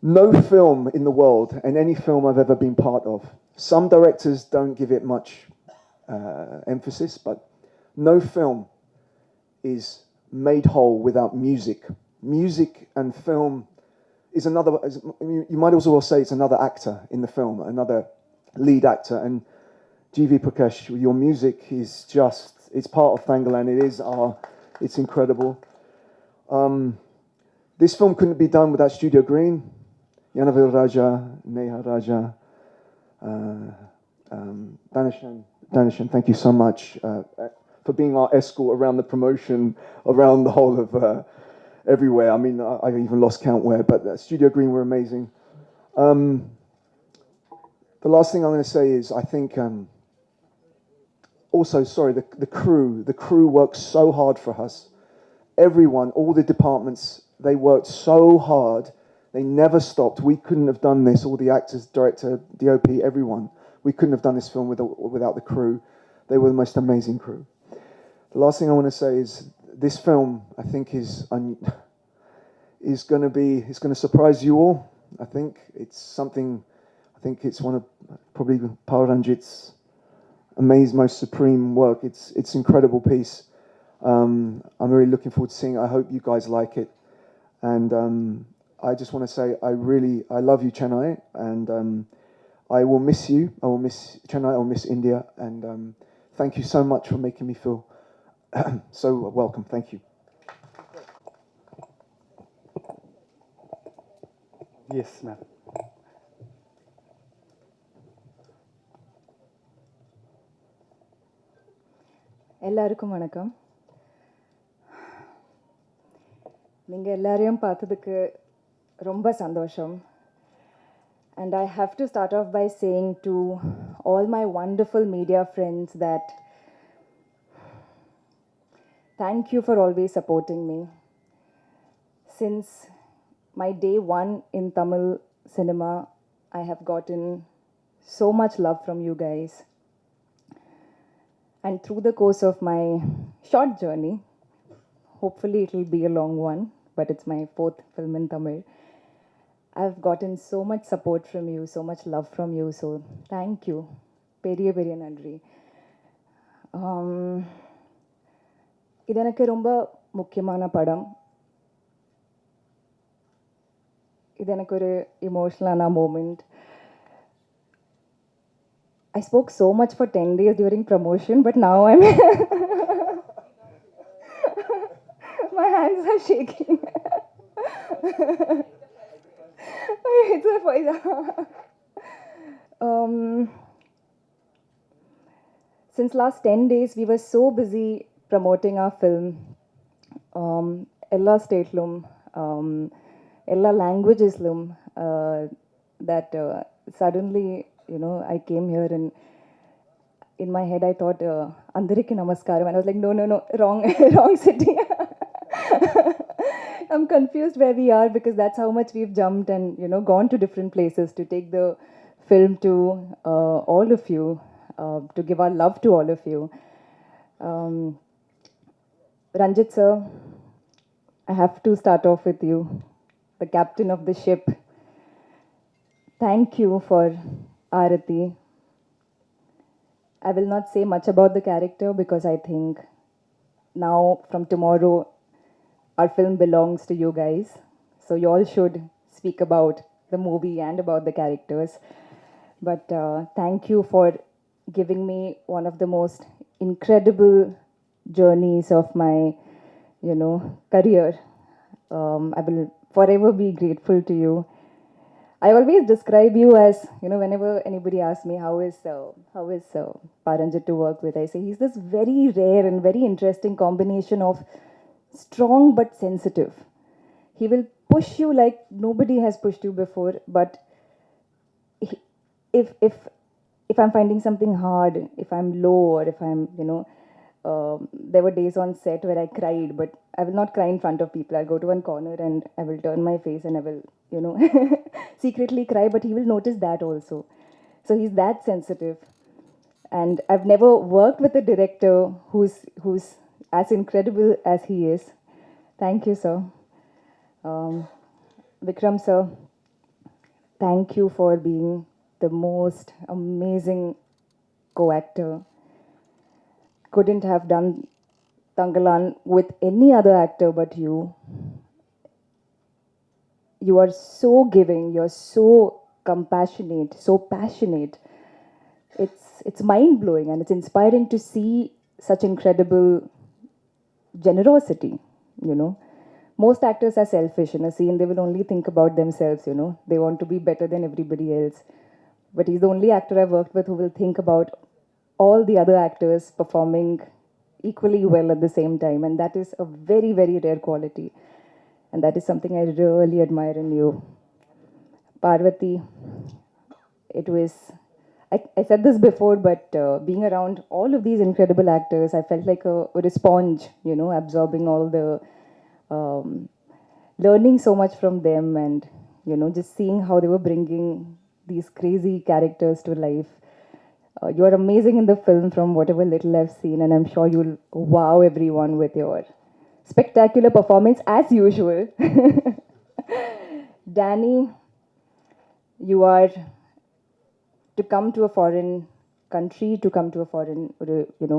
No film in the world, and any film I've ever been part of, some directors don't give it much emphasis, but no film is made whole without music. Music and film is another, you might also well say it's another actor in the film, another lead actor. And G.V. Prakash, your music is just, it's part of Thangalan. It's incredible. This film couldn't be done without Studio Green. Yanavil Raja, Neha Raja, Danishan, thank you so much for being our escort around the promotion, around the whole of everywhere. I mean, I even lost count where, but Studio Green were amazing. The last thing I'm going to say is I think also, sorry, the crew worked so hard for us. Everyone, all the departments, they worked so hard. They never stopped. We couldn't have done this. All the actors, director, DOP, everyone. We couldn't have done this film without the crew. They were the most amazing crew. The last thing I want to say is this film, I think, is going to surprise you all. I think it's one of probably Paul Ranjit's amazing, most supreme work. It's incredible piece. I'm really looking forward to seeing it. I hope you guys like it. And I just want to say I love you, Chennai, and I will miss you. I will miss Chennai. I will miss India. And thank you so much for making me feel so welcome. Thank you. Yes, ma'am. எல்லாருக்கும் வணக்கம். நீங்கள் எல்லாரையும் பார்த்ததுக்கு ரொம்ப சந்தோஷம். And I have to start off by saying to all my wonderful media friends that thank you for always supporting me. Since my day one in Tamil cinema, I have gotten so much love from you guys. And through the course of my short journey, hopefully it will be a long one, but it's my 4th film in Tamil, I've gotten so much support from you, so much love from you, so thank you. Periya periya nandri. இது எனக்கு ரொம்ப முக்கியமான படம். இது எனக்கு ஒரு எமோஷனலான moment. I spoke so much for 10 days during promotion, but now I'm my hands are shaking. Since last 10 days, we were so busy promoting our film. Ella statelum, ella languageslum, that suddenly, you know, I came here and in my head I thought, Andariki Namaskaram, and I was like, no, wrong city. I'm confused where we are because that's how much we've jumped and, you know, gone to different places to take the film to all of you, to give our love to all of you. Ranjit sir, I have to start off with you, the captain of the ship. Thank you for Arati. I will not say much about the character because I think now from tomorrow our film belongs to you guys. So you all should speak about the movie and about the characters. But thank you for giving me one of the most incredible journeys of my, you know, career. I will forever be grateful to you. I always describe you as, you know, whenever anybody asks me how is Paranjit to work with, I say he's this very rare and very interesting combination of strong but sensitive. He will push you like nobody has pushed you before, but if I'm finding something hard, if I'm low, or if I'm, you know, there were days on set where I cried, but I will not cry in front of people. I'll go to one corner and I will turn my face and I will, secretly cry, but he will notice that also. So he's that sensitive. And I've never worked with a director who's as incredible as he is. Thank you, sir. Vikram, sir, thank you for being the most amazing co-actor. Couldn't have done Tangalan with any other actor but you. You are so giving, you're so compassionate, so passionate. It's mind-blowing and it's inspiring to see such incredible generosity, Most actors are selfish in a scene. They will only think about themselves, They want to be better than everybody else. But he's the only actor I've worked with who will think about all the other actors performing equally well at the same time. And that is a very, very rare quality. And that is something I really admire in you. Parvati, it was, I said this before, but being around all of these incredible actors, I felt like a sponge, absorbing all the, learning so much from them and, just seeing how they were bringing these crazy characters to life. You are amazing in the film from whatever little I've seen, and I'm sure you'll wow everyone with your spectacular performance as usual. Danny, you are to come to a foreign country, to come to a foreign,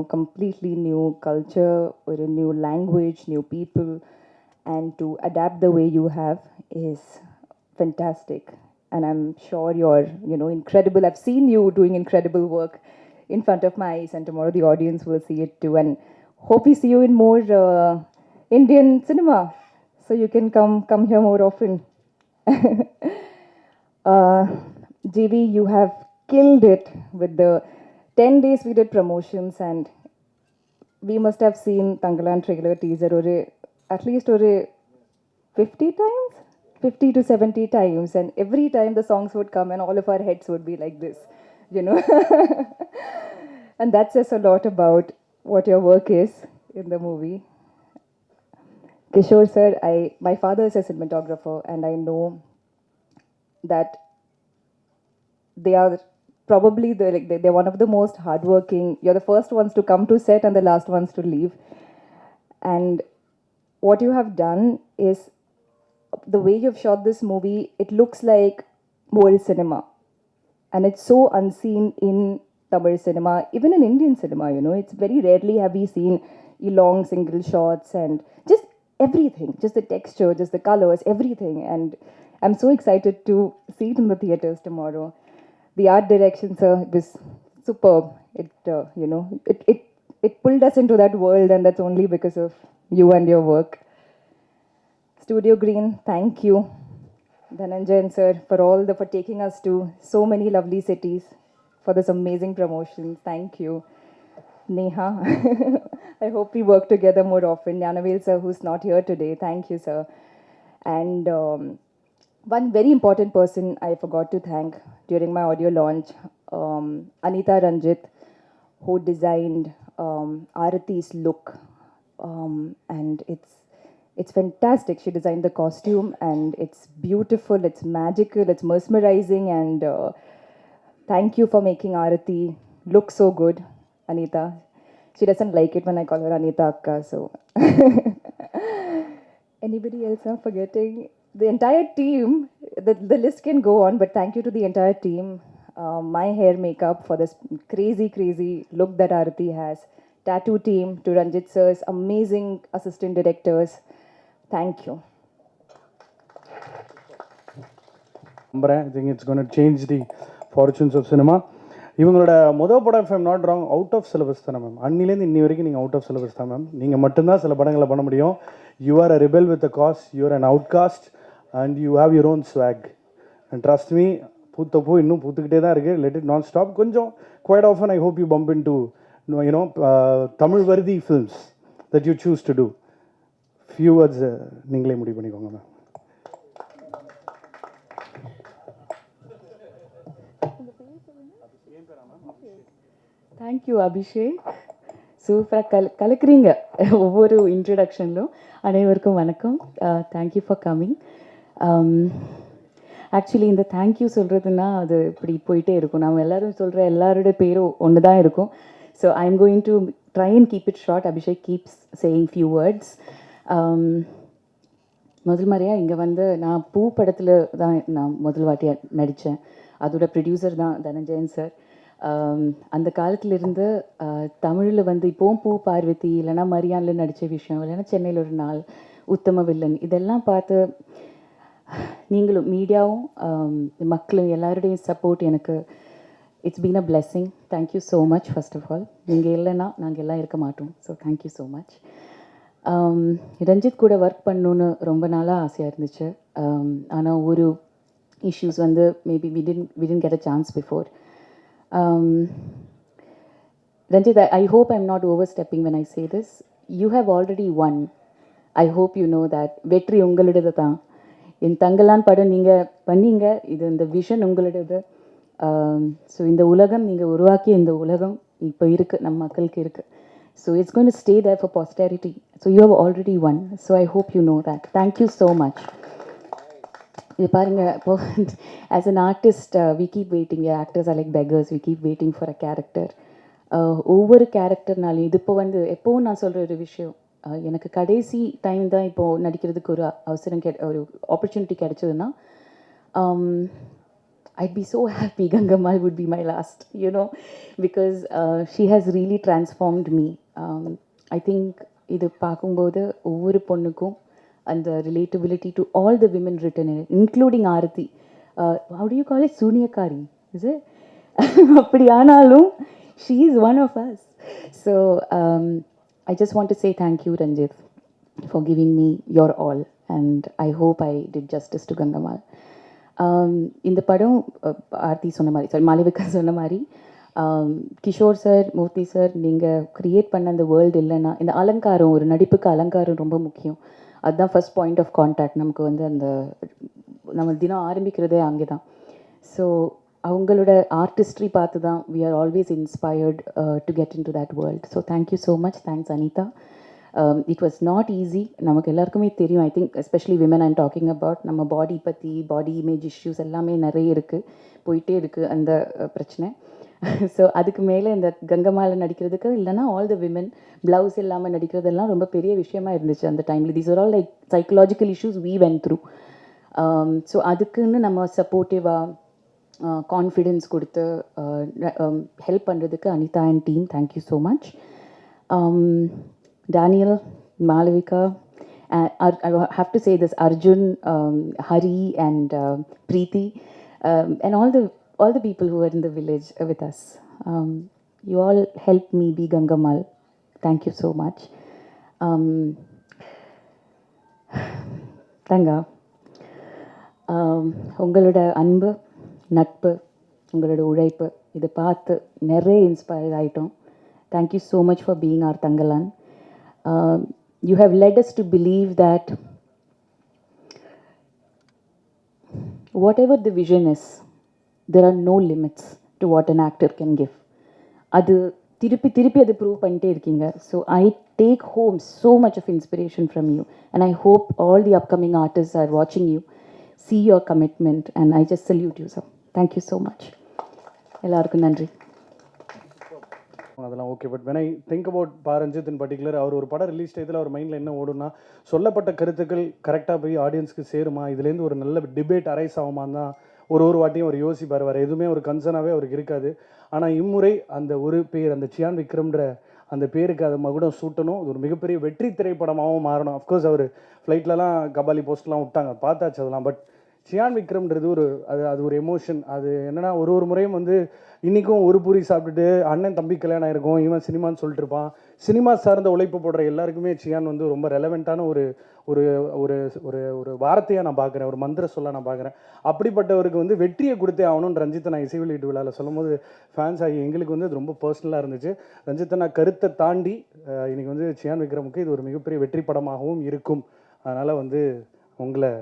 completely new culture, or a new language, new people, and to adapt the way you have is fantastic. And I'm sure you're, incredible. I've seen you doing incredible work in front of my eyes, and tomorrow the audience will see it too. And hope we see you in more Indian cinema, so you can come here more often. JV, you have killed it with the 10 days we did promotions, and we must have seen Tangalan trailer teaser at least 50 times, 50 to 70 times, and every time the songs would come and all of our heads would be like this, And that says a lot about what your work is in the movie. Kishore sir, my father is a cinematographer, and I know that they are probably they're one of the most hardworking. You're the first ones to come to set and the last ones to leave. And what you have done is, the way you've shot this movie, it looks like world cinema. And it's so unseen in Tamil cinema, even in Indian cinema, It's very rarely have we seen long single shots and just everything, just the texture, just the colors, everything. And I'm so excited to see it in the theaters tomorrow. The art direction, sir, was superb. It, it pulled us into that world, and that's only because of you and your work. Studio Green, thank you. Dhananjayan sir, for taking us to so many lovely cities, for this amazing promotion. Thank you. Neha, I hope we work together more often. Jnanavel sir, who's not here today, thank you, sir. And one very important person I forgot to thank during my audio launch, Anita Ranjit, who designed Arati's look. And it's fantastic. She designed the costume, and it's beautiful, it's magical, it's mesmerizing, and thank you for making Arati look so good, Anita. She doesn't like it when I call her Anita Akka, so. Anybody else I'm forgetting? The entire team, the list can go on, but thank you to the entire team. My hair makeup for this crazy, crazy look that Arati has. Tattoo team, to Ranjit sir's amazing assistant directors. Thank you. I think it's going to change the fortunes of cinema. இவங்களோட மொதல் படம், if I'm not wrong, out of syllabus தானே ma'am. அன்னிலேருந்து இன்னி வரைக்கும் நீங்கள் out of syllabus தான் ma'am. நீங்கள் மட்டும்தான் சில படங்களை பண்ண முடியும். You are a rebel with a cause, you are an outcast, and you have your own swag. And trust me, பூத்தப்போ இன்னும் பூத்துக்கிட்டே தான் இருக்குது. Let it not stop. கொஞ்சம் quite often I hope you pump in to Tamil worthy films that you choose to do. Few words நீங்களே முடிவு பண்ணிக்கோங்க ma'am. Thank you, Abhishek. சூப்பராக கலக்குறீங்க ஒவ்வொரு இன்ட்ரடக்ஷன்லும். அனைவருக்கும் வணக்கம். Thank you for coming. ஆக்சுவலி இந்த தேங்க்யூ சொல்கிறதுனா அது இப்படி போயிட்டே இருக்கும். நம்ம எல்லோரும் சொல்கிற எல்லாருடைய பேரும் ஒன்று தான் இருக்கும். So I am going to try and keep it short. Abhishek keeps saying few words. முதல் முறையாக இங்கே வந்து நான் பூ படத்தில் தான் நான் முதல் வாட்டியாக நடித்தேன். அதோட ப்ரொடியூசர் தான் தனஞ்சயன் சார். அந்த காலத்திலிருந்து தமிழில் வந்து இப்போவும் பூ பார்வதி இல்லைனா மரியானில் நடித்த விஷயம், இல்லைன்னா சென்னையில் ஒரு நாள், உத்தம வில்லன், இதெல்லாம் பார்த்து நீங்களும் மீடியாவும் மக்களும் எல்லாருடைய சப்போர்ட் எனக்கு it's been a blessing. Thank you so much. First of all நீங்கள் இல்லைன்னா நாங்கள் எல்லாம் இருக்க மாட்டோம். So thank you so much. Ranjith கூட ஒர்க் பண்ணணுன்னு ரொம்ப நாளாக ஆசையாக இருந்துச்சு. ஆனால் ஒரு இஷ்யூஸ் வந்து maybe we didn't get a chance before. Ranjit, I hope I'm not overstepping when I say this. You have already won. I hope you know that. வெற்றி உங்களுடையது தான். என் தங்கலான் படம் நீங்கள் பண்ணீங்க. இது இந்த விஷன் உங்களுடையது. ஸோ இந்த உலகம் நீங்கள் உருவாக்கிய இந்த உலகம் இப்போ இருக்குது, நம்ம மக்களுக்கு இருக்குது. So it's going to stay there for posterity. So you have already won. So I hope you know that. Thank you so much. இது பாருங்கள், இப்போ as an artist we keep waiting. Actors are like beggars. We keep waiting for a character. ஒவ்வொரு கேரக்டர்னாலையும் இது இப்போ வந்து எப்போவும் நான் சொல்கிற ஒரு விஷயம், எனக்கு கடைசி டைம் தான் இப்போது நடிக்கிறதுக்கு ஒரு அவசரம் ஒரு ஆப்பர்ச்சுனிட்டி கிடைச்சதுன்னா I'd be so happy Gangamal would be my last, you know, because she has really transformed me. I think இது பார்க்கும்போது ஒவ்வொரு பொண்ணுக்கும் அந்த relatability to all the women written in it, including Aarati. How do you call it? Sunyakari, is it? அப்படி ஆனாலும் she is one of us. So I just want to say thank you, Ranjit, for giving me your all, and I hope I did justice to Gangamal. இந்த படம் ஆர்த்தி சொன்ன மாதிரி, sorry Malavika சொன்ன மாதிரி, Kishore sir, மூர்த்தி sir, நீங்கள் create பண்ண அந்த world இல்லைன்னா இந்த அலங்காரம், ஒரு நடிப்புக்கு அலங்காரம் ரொம்ப முக்கியம். அதுதான் ஃபர்ஸ்ட் பாயிண்ட் ஆஃப் கான்டாக்ட். நமக்கு வந்து அந்த நம்ம தினம் ஆரம்பிக்கிறதே அங்கே தான். ஸோ அவங்களோட ஆர்டிஸ்ட்ரி பார்த்து தான் we are always inspired to get into that world. So thank you so much. Thanks Anitha. It was not easy. நமக்கு எல்லாருக்குமே தெரியும். I think especially women I'm talking about. நம்ம பாடி பற்றி, பாடி இமேஜ் இஷ்யூஸ் எல்லாமே நிறைய இருக்குது, போயிட்டே இருக்குது அந்த பிரச்சனை. ஸோ அதுக்கு மேலே இந்த கங்கமால நடிக்கிறதுக்கு இல்லைனா ஆல் த விமன் ப்ளவுஸ் இல்லாமல் நடிக்கிறதெல்லாம் ரொம்ப பெரிய விஷயமா இருந்துச்சு அந்த டைமில். These are all like psychological issues we went through. So அதுக்குன்னு நம்ம சப்போர்ட்டிவாக கான்ஃபிடென்ஸ் கொடுத்து ஹெல்ப் பண்ணுறதுக்கு Anitha and team, thank you so much. Daniel, Malavika, I have to say this, Arjun, Hari and Preeti, and all the people who were in the village with us. You all helped me be Gangamal. Thank you so much. Tanga, உங்களோட அன்பு, நட்பு, உங்களோட உழைப்பு இதை பார்த்து நிறைய inspire ஆகிட்டோம். Thank you so much for being our Tangalan. You have led us to believe that whatever the vision is, there are no limits to what an actor can give. அது திருப்பி அது ப்ரூவ் பண்ணிட்டே இருக்கீங்க. So I take home so much of inspiration from you, and I hope all the upcoming artists are watching you, see your commitment, and I just salute you, sir. Thank you so much. எல்லாருக்கும் நன்றி. அதெல்லாம் okay. But when I think about Ranjith in particular, அவர் ஒரு படம் release டயத்தில் அவர் மைண்டில் என்ன ஓடுனா, சொல்லப்பட்ட கருத்துக்கள் கரெக்டாக போய் ஆடியன்ஸ்க்கு சேருமா, இதுலேருந்து ஒரு நல்ல டிபேட் அரைஸ் ஆகுமான்னு தான் ஒரு வாட்டியும் அவர் யோசிப்பார். வேறு எதுவுமே ஒரு கன்சர்னாகவே அவருக்கு இருக்காது. ஆனால் இம்முறை அந்த ஒரு பேர், அந்த சியான் விக்ரம்ன்ற அந்த பேருக்கு அது மகுடம் சூட்டணும். இது ஒரு மிகப்பெரிய வெற்றி திரைப்படமாகவும் மாறணும். அஃப்கோர்ஸ் அவர் ஃப்ளைட்லலாம் கபாலி போஸ்ட்லாம் விட்டாங்க, பார்த்தாச்சு அதெல்லாம். பட் சியான் விக்ரம்ன்றது அது ஒரு எமோஷன். அது என்னென்னா ஒரு முறையும் வந்து இன்றைக்கும் ஒரு பூரி சாப்பிட்டுட்டு அண்ணன் தம்பி கல்யாணம் ஆயிருக்கும், இவன் சினிமான்னு சொல்லிட்டு இருப்பான். சினிமா சார்ந்த உழைப்பு போடுற எல்லாருக்குமே சியான் வந்து ரொம்ப ரெலவெண்ட்டான ஒரு ஒரு ஒரு ஒரு வார்த்தையாக நான் பார்க்குறேன், ஒரு மந்திர சொல்ல நான் பார்க்குறேன். அப்படிப்பட்டவருக்கு வந்து வெற்றியை கொடுத்தே ஆகணும்னு ரஞ்சித்தை நான் இசை வெளியீட்டு விழாவில் சொல்லும் போது ஃபேன்ஸ் ஆகி எங்களுக்கு வந்து அது ரொம்ப பர்சனலாக இருந்துச்சு. ரஞ்சித்தை நான் கருத்தை தாண்டி இன்றைக்கி வந்து சியான் விக்ரமுக்கு இது ஒரு மிகப்பெரிய வெற்றி படமாகவும் இருக்கும். அதனால் வந்து உங்களை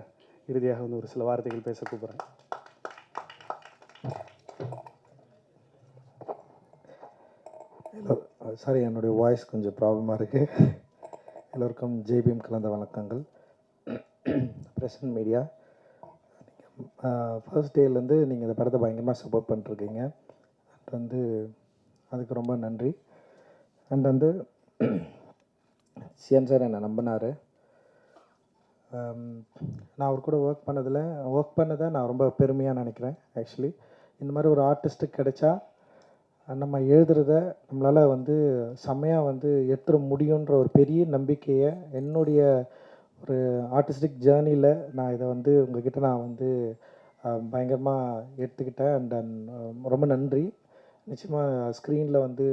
இறுதியாக வந்து ஒரு சில வார்த்தைகள் பேச கூப்பிட்றேன். சாரி, என்னுடைய வாய்ஸ் கொஞ்சம் ப்ராப்ளமாக இருக்குது. எல்லோருக்கும் ஜேபிஎம் கலந்த வணக்கங்கள். பிரசன்ட் மீடியா, ஃபர்ஸ்ட் டேலேருந்து நீங்கள் இந்த படத்தை பயங்கரமாக சப்போர்ட் பண்ணிட்டுருக்கீங்க. அண்ட் வந்து அதுக்கு ரொம்ப நன்றி. அண்ட் வந்து சிஎன் சார் என்னை நம்பினார். நான் அவர் கூட ஒர்க் பண்ணதை நான் ரொம்ப பெருமையாக நினைக்கிறேன். ஆக்சுவலி இந்த மாதிரி ஒரு ஆர்டிஸ்ட்டுக்கு கிடைச்சா நம்ம எழுதுறத நம்மளால் வந்து செம்மையாக வந்து எடுத்துட முடியுன்ற ஒரு பெரிய நம்பிக்கையை என்னுடைய ஒரு ஆர்டிஸ்டிக் ஜேர்னியில் நான் இதை வந்து உங்ககிட்ட நான் வந்து பயங்கரமாக எடுத்துக்கிட்டேன். அண்ட் ரொம்ப நன்றி. நிச்சயமாக ஸ்க்ரீனில் வந்து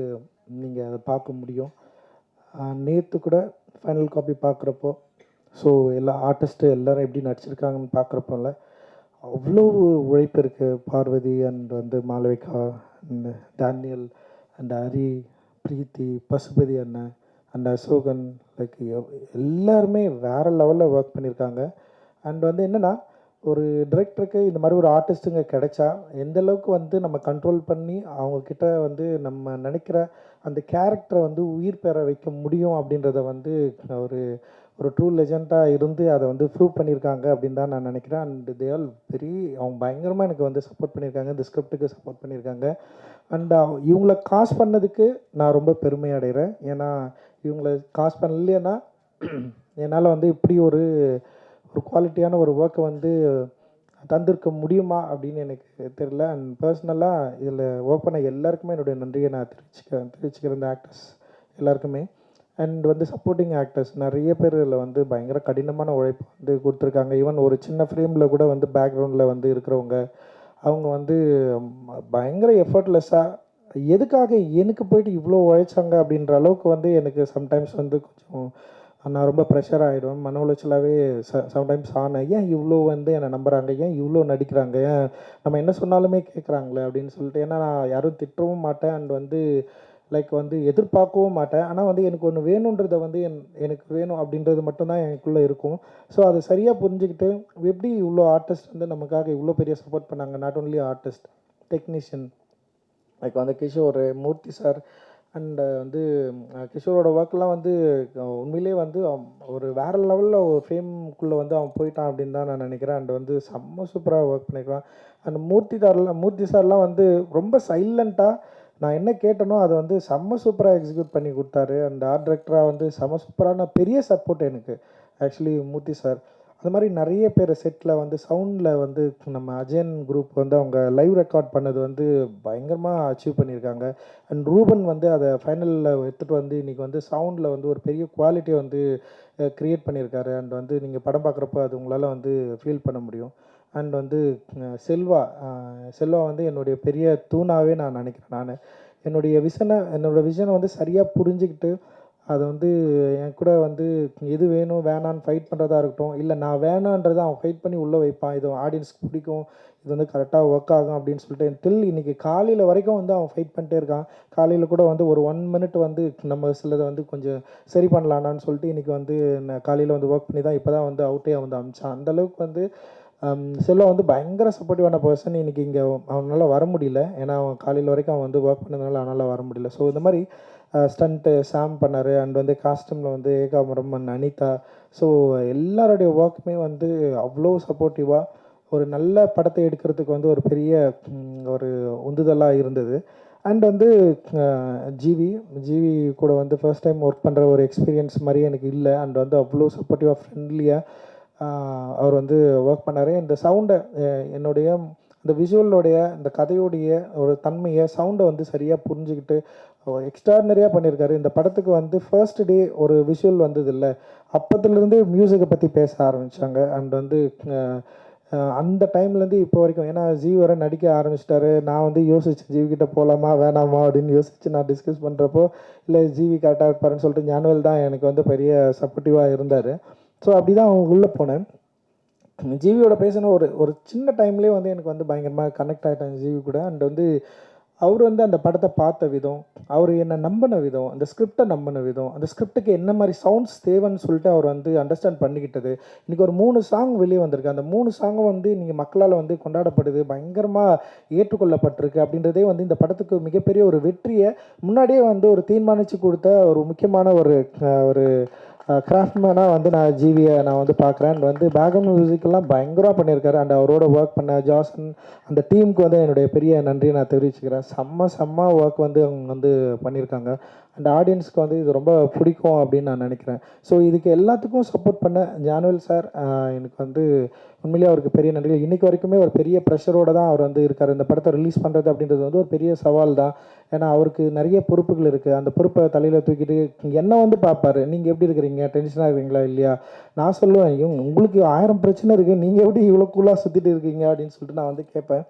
நீங்கள் அதை பார்க்க முடியும். நேற்று கூட ஃபைனல் காப்பி பார்க்குறப்போ, ஸோ எல்லா ஆர்டிஸ்ட்டு எல்லோரும் எப்படி நடிச்சிருக்காங்கன்னு பார்க்குறப்போல அவ்வளோ உழைப்பு இருக்குது. பார்வதி அண்ட் வந்து Malavika and Daniel and Hari, Preethi, Pasupathi அண்ணன் அண்ட் அசோகன், லைக் எல்லாருமே வேறு லெவலில் ஒர்க் பண்ணியிருக்காங்க. அண்ட் வந்து என்னென்னா, ஒரு டிரெக்டருக்கு இந்த மாதிரி ஒரு ஆர்டிஸ்ட்டுங்க கிடைச்சா எந்த அளவுக்கு வந்து நம்ம கண்ட்ரோல் பண்ணி அவங்கக்கிட்ட வந்து நம்ம நினைக்கிற அந்த கேரக்டரை வந்து உயிர் பெற வைக்க முடியும் அப்படின்றத வந்து ஒரு ட்ரூ லெஜெண்டாக இருந்து அதை வந்து ப்ரூவ் பண்ணியிருக்காங்க அப்படின்னு தான் நான் நினைக்கிறேன். அண்ட் தே ஆல் அவங்க பயங்கரமாக எனக்கு வந்து சப்போர்ட் பண்ணியிருக்காங்க, இந்த ஸ்கிரிப்டுக்கு சப்போர்ட் பண்ணியிருக்காங்க. அண்ட் இவங்கள காசு பண்ணதுக்கு நான் ரொம்ப பெருமை அடைகிறேன். ஏன்னா இவங்கள காசு பண்ணலைன்னா என்னால் வந்து இப்படி ஒரு குவாலிட்டியான ஒரு ஒர்க்கை வந்து தந்திருக்க முடியுமா அப்படின்னு எனக்கு தெரியல. அண்ட் பர்சனலாக இதில் ஒர்க் பண்ண எல்லாருக்குமே என்னுடைய நன்றியை நான் தெரிவிச்சுக்கிறேன் இந்த ஆக்டர்ஸ் எல்லாருக்குமே. அண்ட் வந்து சப்போர்ட்டிங் ஆக்டர்ஸ் நிறைய பேர் இதில் வந்து பயங்கர கடினமான உழைப்பு வந்து கொடுத்துருக்காங்க. ஈவன் ஒரு சின்ன ஃப்ரேமில் கூட வந்து பேக்ரவுண்டில் வந்து இருக்கிறவங்க அவங்க வந்து பயங்கர எஃபர்ட்லெஸ்ஸாக எதுக்காக எனக்கு போயிட்டு இவ்வளோ உழைச்சாங்க அப்படின்ற அளவுக்கு வந்து எனக்கு சம்டைம்ஸ் வந்து கொஞ்சம் நான் ரொம்ப ப்ரெஷர் ஆகிடும், மன உளைச்சலாகவே சம்டைம்ஸ் ஆனேன். ஏன் இவ்வளோ வந்து என்னை நம்புகிறாங்க, ஏன் இவ்வளோ நடிக்கிறாங்க, ஏன் நம்ம என்ன சொன்னாலுமே கேட்குறாங்களே அப்படின்னு சொல்லிட்டு. ஏன்னா நான் யாரும் திட்டவும் மாட்டேன் அண்ட் வந்து லைக் வந்து எதிர்பார்க்கவும் மாட்டேன். ஆனால் வந்து எனக்கு ஒன்று வேணுன்றதை வந்து எனக்கு வேணும் அப்படின்றது மட்டும்தான் எனக்குள்ளே இருக்கும். ஸோ அதை சரியாக புரிஞ்சுக்கிட்டு எப்படி இவ்வளோ ஆர்டிஸ்ட் வந்து நமக்காக இவ்வளோ பெரிய சப்போர்ட் பண்ணாங்க. Not only artist, technician like வந்து கிஷோர், மூர்த்தி சார் அண்ட் வந்து கிஷோரோட ஒர்க்லாம் வந்து உண்மையிலே வந்து ஒரு வேறு லெவலில் ஒரு ஃபேம்குள்ளே வந்து அவன் போயிட்டான் அப்படின்னு தான் நான் நினைக்கிறேன். அண்ட் வந்து செம்ம சூப்பராக ஒர்க் பண்ணியிருக்கான். அண்ட் மூர்த்தி சார்லாம் வந்து ரொம்ப சைலண்ட்டாக நான் என்ன கேட்டனோ அதை வந்து செம்ம சூப்பராக எக்ஸிக்யூட் பண்ணி கொடுத்தாரு. அண்ட் ஆர்ட் டைரக்டராக வந்து செம்ம சூப்பரான பெரிய சப்போர்ட் எனக்கு ஆக்சுவலி மூர்த்தி சார். அது மாதிரி நிறைய பேர் செட்டில் வந்து சவுண்டில் வந்து நம்ம அஜயன் குரூப் வந்து அவங்க லைவ் ரெக்கார்ட் பண்ணது வந்து பயங்கரமாக அச்சீவ் பண்ணியிருக்காங்க. அண்ட் ரூபன் வந்து அதை ஃபைனலில் எடுத்துகிட்டு வந்து இன்றைக்கி வந்து சவுண்டில் வந்து ஒரு பெரிய குவாலிட்டியை வந்து க்ரியேட் பண்ணியிருக்காரு. அண்ட் வந்து நீங்கள் படம் பார்க்குறப்போ அது உங்களால் வந்து ஃபீல் பண்ண முடியும். அண்ட் வந்து செல்வா வந்து என்னுடைய பெரிய தூணாகவே நான் நினைக்கிறேன். என்னோடய விஷனை வந்து சரியாக புரிஞ்சுக்கிட்டு அதை வந்து என் கூட வந்து எது வேணும் வேணான்னு ஃபைட் பண்ணுறதா இருக்கட்டும், இல்லை நான் வேணான்றதை அவன் ஃபைட் பண்ணி உள்ளே வைப்பான், இது ஆடியன்ஸ்க்கு பிடிக்கும், இது வந்து கரெக்டாக ஒர்க் ஆகும் அப்படின்னு சொல்லிட்டு இன்றைக்கி காலையில் வரைக்கும் வந்து அவன் ஃபைட் பண்ணிட்டே இருக்கான். காலையில் கூட வந்து ஒரு 1 மினிட் வந்து நம்ம சிலதை வந்து கொஞ்சம் சரி பண்ணலான்னு சொல்லிட்டு இன்றைக்கி வந்து நான் காலையில் வந்து ஒர்க் பண்ணி தான் இப்போ தான் வந்து அவுட்டே வந்து அமிச்சான். அந்தளவுக்கு வந்து செல்வா வந்து பயங்கர சப்போர்ட்டிவான பர்சன். இன்றைக்கி இங்கே அவனால் வர முடியல, ஏன்னா அவன் காலையில் வரைக்கும் அவன் வந்து ஒர்க் பண்ணதுனால அவனால் வர முடியல. ஸோ இந்த மாதிரி ஸ்டண்ட்டு சாம் பண்ணார். அண்ட் வந்து காஸ்டியூமில் வந்து ஏகாம்பரம் அண்ட் அனிதா. ஸோ எல்லாருடைய ஒர்க்குமே வந்து அவ்வளோ சப்போர்ட்டிவாக ஒரு நல்ல படத்தை எடுக்கிறதுக்கு வந்து ஒரு பெரிய ஒரு உந்துதலாக இருந்தது. அண்ட் வந்து ஜிவி கூட வந்து ஃபர்ஸ்ட் டைம் ஒர்க் பண்ணுற ஒரு எக்ஸ்பீரியன்ஸ் மாதிரி எனக்கு இல்லை. அண்ட் வந்து அவ்வளோ சப்போர்ட்டிவாக ஃப்ரெண்ட்லியாக அவர் வந்து ஒர்க் பண்ணார். இந்த சவுண்டை என்னுடைய இந்த விஷுவலோடைய இந்த கதையோடைய ஒரு தன்மையை சவுண்டை வந்து சரியாக புரிஞ்சுக்கிட்டு எக்ஸ்ட்ராடினரியாக பண்ணியிருக்காரு. இந்த படத்துக்கு வந்து ஃபர்ஸ்ட் டே ஒரு விஷுவல் வந்தது இல்லை, அப்போத்துலேருந்தே மியூசிக்கை பற்றி பேச ஆரம்பித்தாங்க. அண்ட் வந்து அந்த டைம்லேருந்து இப்போ வரைக்கும், ஏன்னா ஜீவி வர நடிக்க ஆரம்பிச்சிட்டாரு. நான் வந்து யோசித்தேன் ஜீவிக்கிட்ட போகலாமா வேணாமா அப்படின்னு யோசித்து நான் டிஸ்கஸ் பண்ணுறப்போ இல்லை ஜீவி கரெக்டாக இருப்பாருன்னு சொல்லிட்டு ஞானவேல் தான் எனக்கு வந்து பெரிய சப்போர்ட்டிவாக இருந்தார். ஸோ அப்படி தான் அவங்க உள்ளே போனேன். ஜீவியோட பேசின ஒரு சின்ன டைம்லேயே வந்து எனக்கு வந்து பயங்கரமாக கனெக்ட் ஆகிட்டேன் ஜீவி கூட. அண்ட் வந்து அவர் வந்து அந்த படத்தை பார்த்த விதம், அவர் என்னை நம்பின விதம், அந்த ஸ்கிரிப்டை நம்பின விதம், அந்த ஸ்கிரிப்டுக்கு என்ன மாதிரி சவுண்ட்ஸ் தேவைன்னு சொல்லிட்டு அவர் வந்து அண்டர்ஸ்டாண்ட் பண்ணிக்கிட்டது. இன்றைக்கி ஒரு 3 சாங் வெளியே வந்திருக்கு. அந்த 3 சாங்கும் வந்து நீங்கள் மக்களால் வந்து கொண்டாடப்படுது, பயங்கரமாக ஏற்றுக்கொள்ளப்பட்டிருக்கு. அப்படின்றதே வந்து இந்த படத்துக்கு மிகப்பெரிய ஒரு வெற்றியை முன்னாடியே வந்து ஒரு தீர்மானித்து கொடுத்த ஒரு முக்கியமான ஒரு கிராஃப்ட்மேனாக வந்து நான் ஜிவியை நான் வந்து பார்க்குறேன். அண்ட் வந்து பேக்ரவுண்ட் மியூசிக்கெல்லாம் பயங்கரமாக பண்ணியிருக்காரு. அண்ட் அவரோட ஒர்க் பண்ண ஜாசன் அந்த டீமுக்கு வந்து என்னுடைய பெரிய நன்றியை நான் தெரிவிச்சுக்கிறேன். செம்ம ஒர்க் வந்து அவங்க வந்து பண்ணியிருக்காங்க. அண்ட் ஆடியன்ஸ்க்கு வந்து இது ரொம்ப பிடிக்கும் அப்படின்னு நான் நினைக்கிறேன். ஸோ இதுக்கு எல்லாத்துக்கும் சப்போர்ட் பண்ண ஞானவேல் சார், எனக்கு வந்து உண்மையிலேயே அவருக்கு பெரிய நன்றிகள். இன்றைக்கி வரைக்குமே ஒரு பெரிய ப்ரெஷரோடு தான் அவர் வந்து இருக்கார். இந்த படத்தை ரிலீஸ் பண்ணுறது அப்படின்றது வந்து ஒரு பெரிய சவால் தான். ஏன்னா அவருக்கு நிறைய பொறுப்புகள் இருக்குது. அந்த பொறுப்பை தலையில் தூக்கிட்டு என்னை வந்து பார்ப்பார், நீங்கள் எப்படி இருக்கிறீங்க, டென்ஷனாக இருக்கிறீங்களா இல்லையா. நான் சொல்லுவேன், உங்களுக்கு 1000 பிரச்சனை இருக்குது, நீங்கள் எப்படி இவ்வளோ கூலாக சுற்றிட்டு இருக்கீங்க அப்படின்னு சொல்லிட்டு நான் வந்து கேட்பேன்.